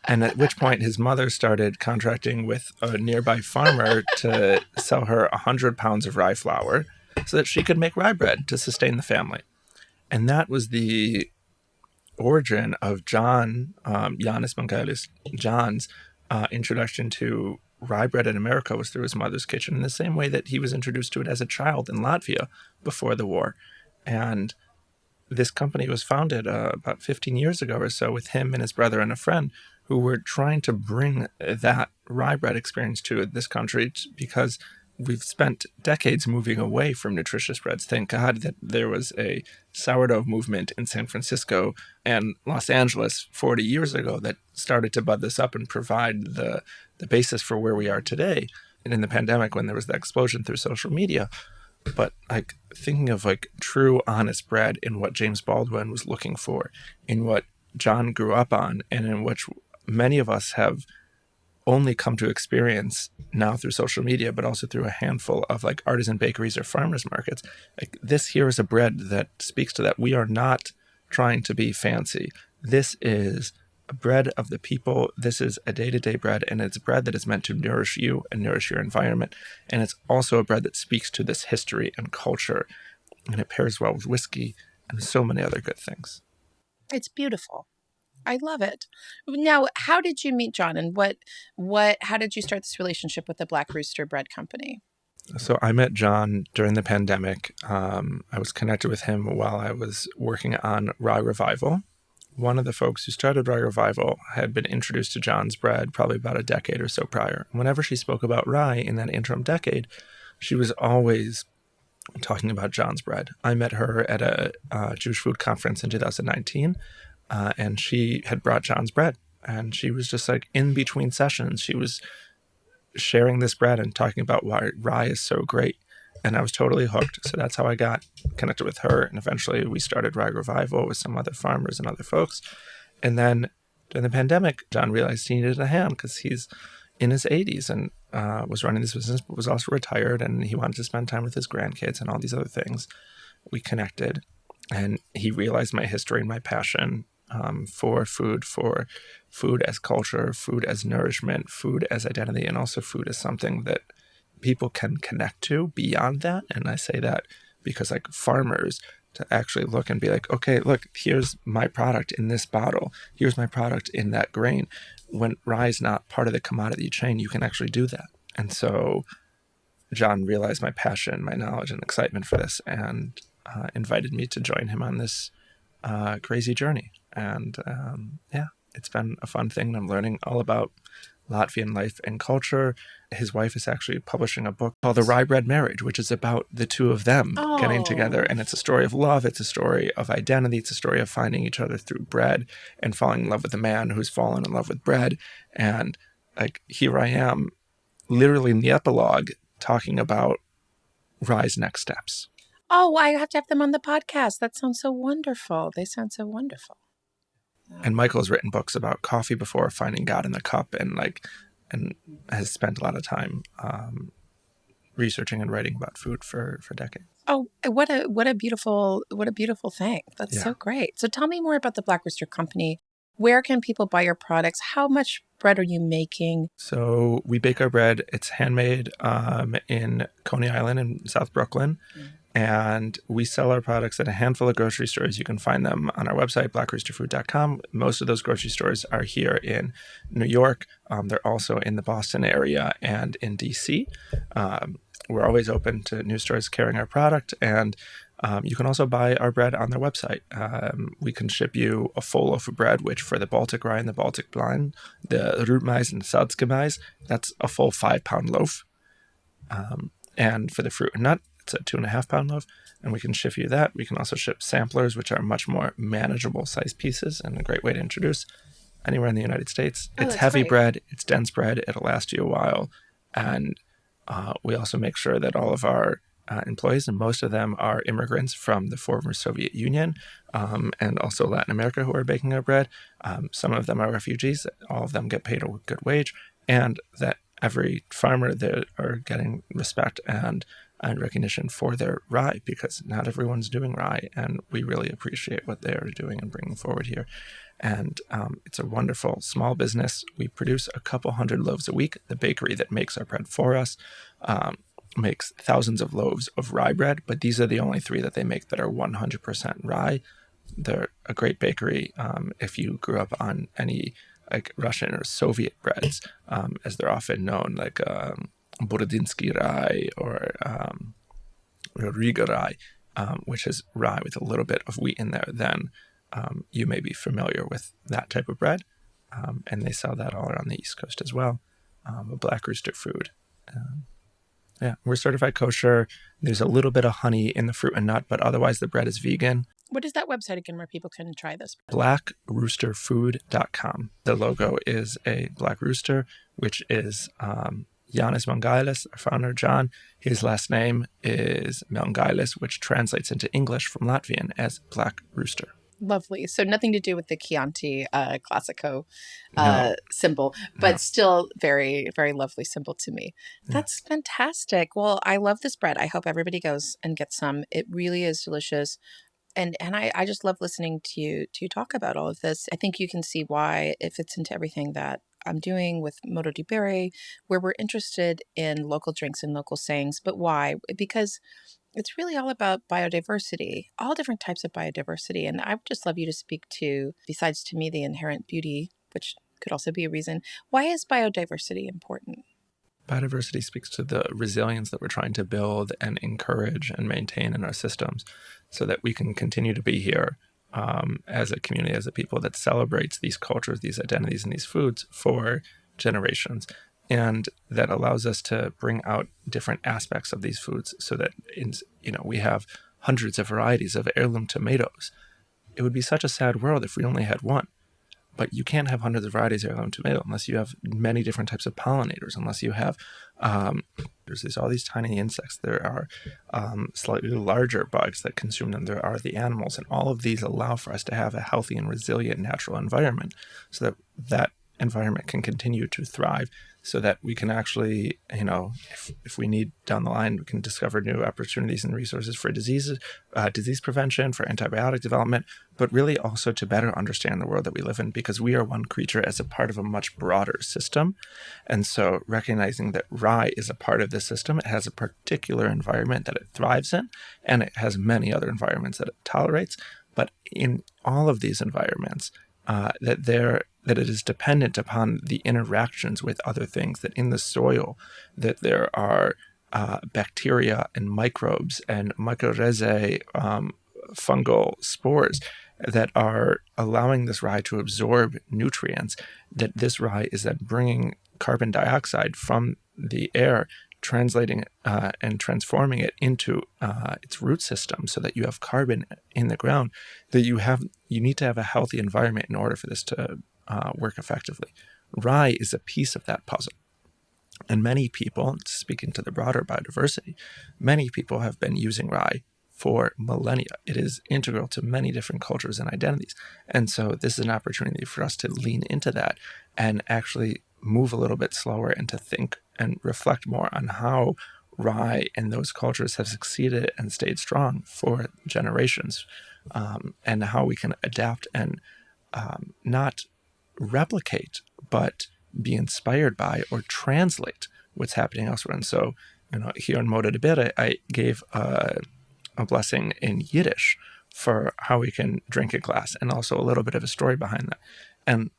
And at which point his mother started contracting with a nearby farmer to sell her 100 pounds of rye flour so that she could make rye bread to sustain the family. And that was the origin of Jānis Michaelis, John's introduction to rye bread in America was through his mother's kitchen, in the same way that he was introduced to it as a child in Latvia before the war. And this company was founded about 15 years ago or so with him and his brother and a friend who were trying to bring that rye bread experience to this country because we've spent decades moving away from nutritious breads. Thank God that there was a sourdough movement in San Francisco and Los Angeles 40 years ago that started to bud this up and provide the basis for where we are today. And in the pandemic, when there was the explosion through social media, but thinking of true, honest bread in what James Baldwin was looking for, in what John grew up on, and in which many of us have only come to experience now through social media, but also through a handful of artisan bakeries or farmers markets. This here is a bread that speaks to that. We are not trying to be fancy. This is a bread of the people. This is a day-to-day bread, and it's bread that is meant to nourish you and nourish your environment. And it's also a bread that speaks to this history and culture, and it pairs well with whiskey and so many other good things. It's beautiful. I love it. Now, how did you meet John, and how did you start this relationship with the Black Rooster Bread Company? So I met John during the pandemic. I was connected with him while I was working on Rye Revival. One of the folks who started Rye Revival had been introduced to John's bread probably about a decade or so prior. Whenever she spoke about rye in that interim decade, she was always talking about John's bread. I met her at a Jewish food conference in 2019, and she had brought John's bread. And she was just in between sessions, she was sharing this bread and talking about why rye is so great. And I was totally hooked. So that's how I got connected with her. And eventually we started Rye Revival with some other farmers and other folks. And then during the pandemic, John realized he needed a hand because he's in his 80s and was running this business, but was also retired. And he wanted to spend time with his grandkids and all these other things. We connected, and he realized my history and my passion for food as culture, food as nourishment, food as identity, and also food as something that people can connect to beyond that. And I say that because farmers to actually look and be like, okay, look, here's my product in this bottle. Here's my product in that grain. When rye is not part of the commodity chain, you can actually do that. And so John realized my passion, my knowledge, and excitement for this, and invited me to join him on this crazy journey. And yeah, it's been a fun thing. I'm learning all about Latvian life and culture. His wife is actually publishing a book called The Rye Bread Marriage, which is about the two of them getting together. And it's a story of love. It's a story of identity. It's a story of finding each other through bread and falling in love with a man who's fallen in love with bread. And like, here I am, literally in the epilogue, talking about Rye's next steps. Oh, I have to have them on the podcast. That sounds so wonderful. They sound so wonderful. And Michael's written books about coffee before, finding God in the cup, and has spent a lot of time researching and writing about food for decades. Oh, what a beautiful thing. That's so great. So tell me more about the Black Rooster Company. Where can people buy your products? How much bread are you making? So we bake our bread. It's handmade in Coney Island in South Brooklyn. And we sell our products at a handful of grocery stores. You can find them on our website, blackroosterfood.com. Most of those grocery stores are here in New York. They're also in the Boston area and in DC. We're always open to new stores carrying our product. And you can also buy our bread on their website. We can ship you a full loaf of bread, which for the Baltic rye and the Baltic blind, the rootmais and salzgemais, that's a full 5-pound loaf. And for the fruit and nut, it's a 2.5-pound loaf, and we can ship you that. We can also ship samplers, which are much more manageable size pieces and a great way to introduce anywhere in the United States. It's heavy bread. It's dense bread. It'll last you a while. And we also make sure that all of our employees, and most of them are immigrants from the former Soviet Union and also Latin America who are baking our bread. Some of them are refugees. All of them get paid a good wage, and that every farmer there are getting respect and recognition for their rye, because not everyone's doing rye, and we really appreciate what they are doing and bringing forward here. And it's a wonderful small business. We produce a couple hundred loaves a week. The bakery that makes our bread for us makes thousands of loaves of rye bread, but these are the only 3 that they make that are 100% rye. They're a great bakery. If you grew up on any like Russian or Soviet breads, as they're often known, like Borodinsky rye or Riga rye, which is rye with a little bit of wheat in there, then you may be familiar with that type of bread. And they sell that all around the East Coast as well. Black Rooster Food. Yeah, we're certified kosher. There's a little bit of honey in the fruit and nut, but otherwise the bread is vegan. What is that website again where people can try this? blackroosterfood.com. The logo is a black rooster, which is Janis Mongailis, our founder, John. His last name is Mongailis, which translates into English from Latvian as Black Rooster. Lovely. So nothing to do with the Chianti Classico symbol, but still very, very lovely symbol to me. That's fantastic. Well, I love this bread. I hope everybody goes and gets some. It really is delicious. And I just love listening to you talk about all of this. I think you can see why it fits into everything that I'm doing with Modo di Bere, where we're interested in local drinks and local sayings. But why? Because it's really all about biodiversity, all different types of biodiversity. And I would just love you to speak to, besides to me, the inherent beauty, which could also be a reason. Why is biodiversity important? Biodiversity speaks to the resilience that we're trying to build and encourage and maintain in our systems so that we can continue to be here as a community, as a people that celebrates these cultures, these identities, and these foods for generations. And that allows us to bring out different aspects of these foods so that, we have hundreds of varieties of heirloom tomatoes. It would be such a sad world if we only had one. But you can't have hundreds of varieties of heirloom tomato unless you have many different types of pollinators, unless you have, there's all these tiny insects. There are slightly larger bugs that consume them. There are the animals. And all of these allow for us to have a healthy and resilient natural environment so that environment can continue to thrive so that we can actually, if we need down the line, we can discover new opportunities and resources for disease prevention, for antibiotic development, but really also to better understand the world that we live in, because we are one creature as a part of a much broader system. And so recognizing that rye is a part of the system, it has a particular environment that it thrives in, and it has many other environments that it tolerates. But in all of these environments, that it is dependent upon the interactions with other things, that in the soil, that there are bacteria and microbes and mycorrhizae, fungal spores that are allowing this rye to absorb nutrients, that this rye is then bringing carbon dioxide from the air, translating and transforming it into its root system so that you have carbon in the ground, that you need to have a healthy environment in order for this to work effectively. Rye is a piece of that puzzle. And many people, speaking to the broader biodiversity, many people have been using rye for millennia. It is integral to many different cultures and identities. And so this is an opportunity for us to lean into that and actually move a little bit slower and to think and reflect more on how rye and those cultures have succeeded and stayed strong for generations, and how we can adapt and not replicate, but be inspired by or translate what's happening elsewhere. And so, here in Modo di Bere, I gave a blessing in Yiddish for how we can drink a glass, and also a little bit of a story behind that. And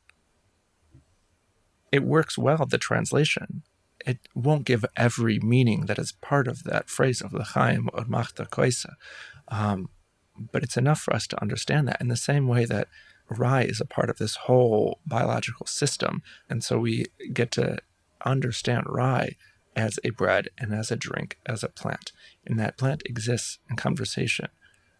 it works well, the translation. It won't give every meaning that is part of that phrase of l'chaim or machta koisa, but it's enough for us to understand that, in the same way that rye is a part of this whole biological system. And so we get to understand rye as a bread and as a drink, as a plant. And that plant exists in conversation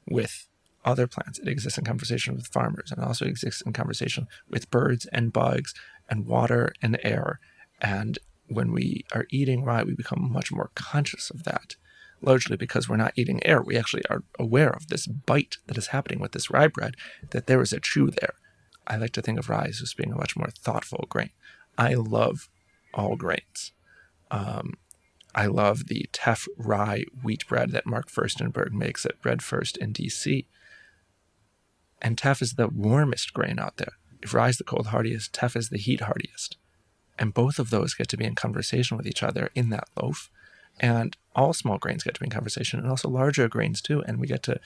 with other plants. It exists in conversation with farmers, and also exists in conversation with birds and bugs and water and air. And when we are eating rye, we become much more conscious of that, largely because we're not eating air. We actually are aware of this bite that is happening with this rye bread, that there is a chew there. I like to think of rye as being a much more thoughtful grain. I love all grains. I love the teff rye wheat bread that Mark Furstenberg makes at Bread First in DC. And teff is the warmest grain out there. If rye is the cold hardiest, teff is the heat hardiest. And both of those get to be in conversation with each other in that loaf. And all small grains get to be in conversation, and also larger grains too. And we get to,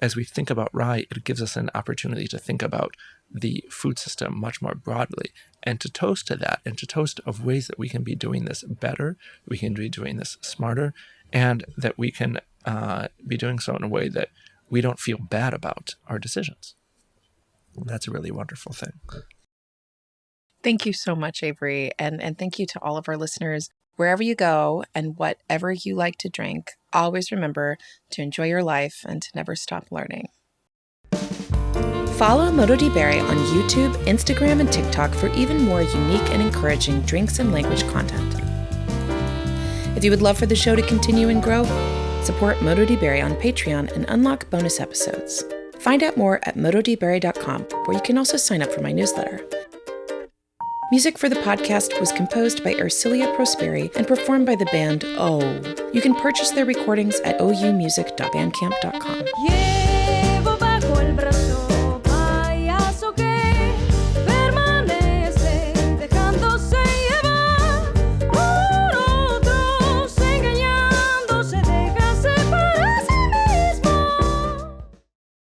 as we think about rye, it gives us an opportunity to think about the food system much more broadly, and to toast to that, and to toast of ways that we can be doing this better, we can be doing this smarter, and that we can be doing so in a way that we don't feel bad about our decisions. And that's a really wonderful thing. Thank you so much, Avery. And thank you to all of our listeners. Wherever you go and whatever you like to drink, always remember to enjoy your life and to never stop learning. Follow Modo di Bere on YouTube, Instagram, and TikTok for even more unique and encouraging drinks and language content. If you would love for the show to continue and grow, support Modo di Bere on Patreon and unlock bonus episodes. Find out more at mododibere.com, where you can also sign up for my newsletter. Music for the podcast was composed by Ercilia Prosperi and performed by the band O. You can purchase their recordings at oumusic.bandcamp.com.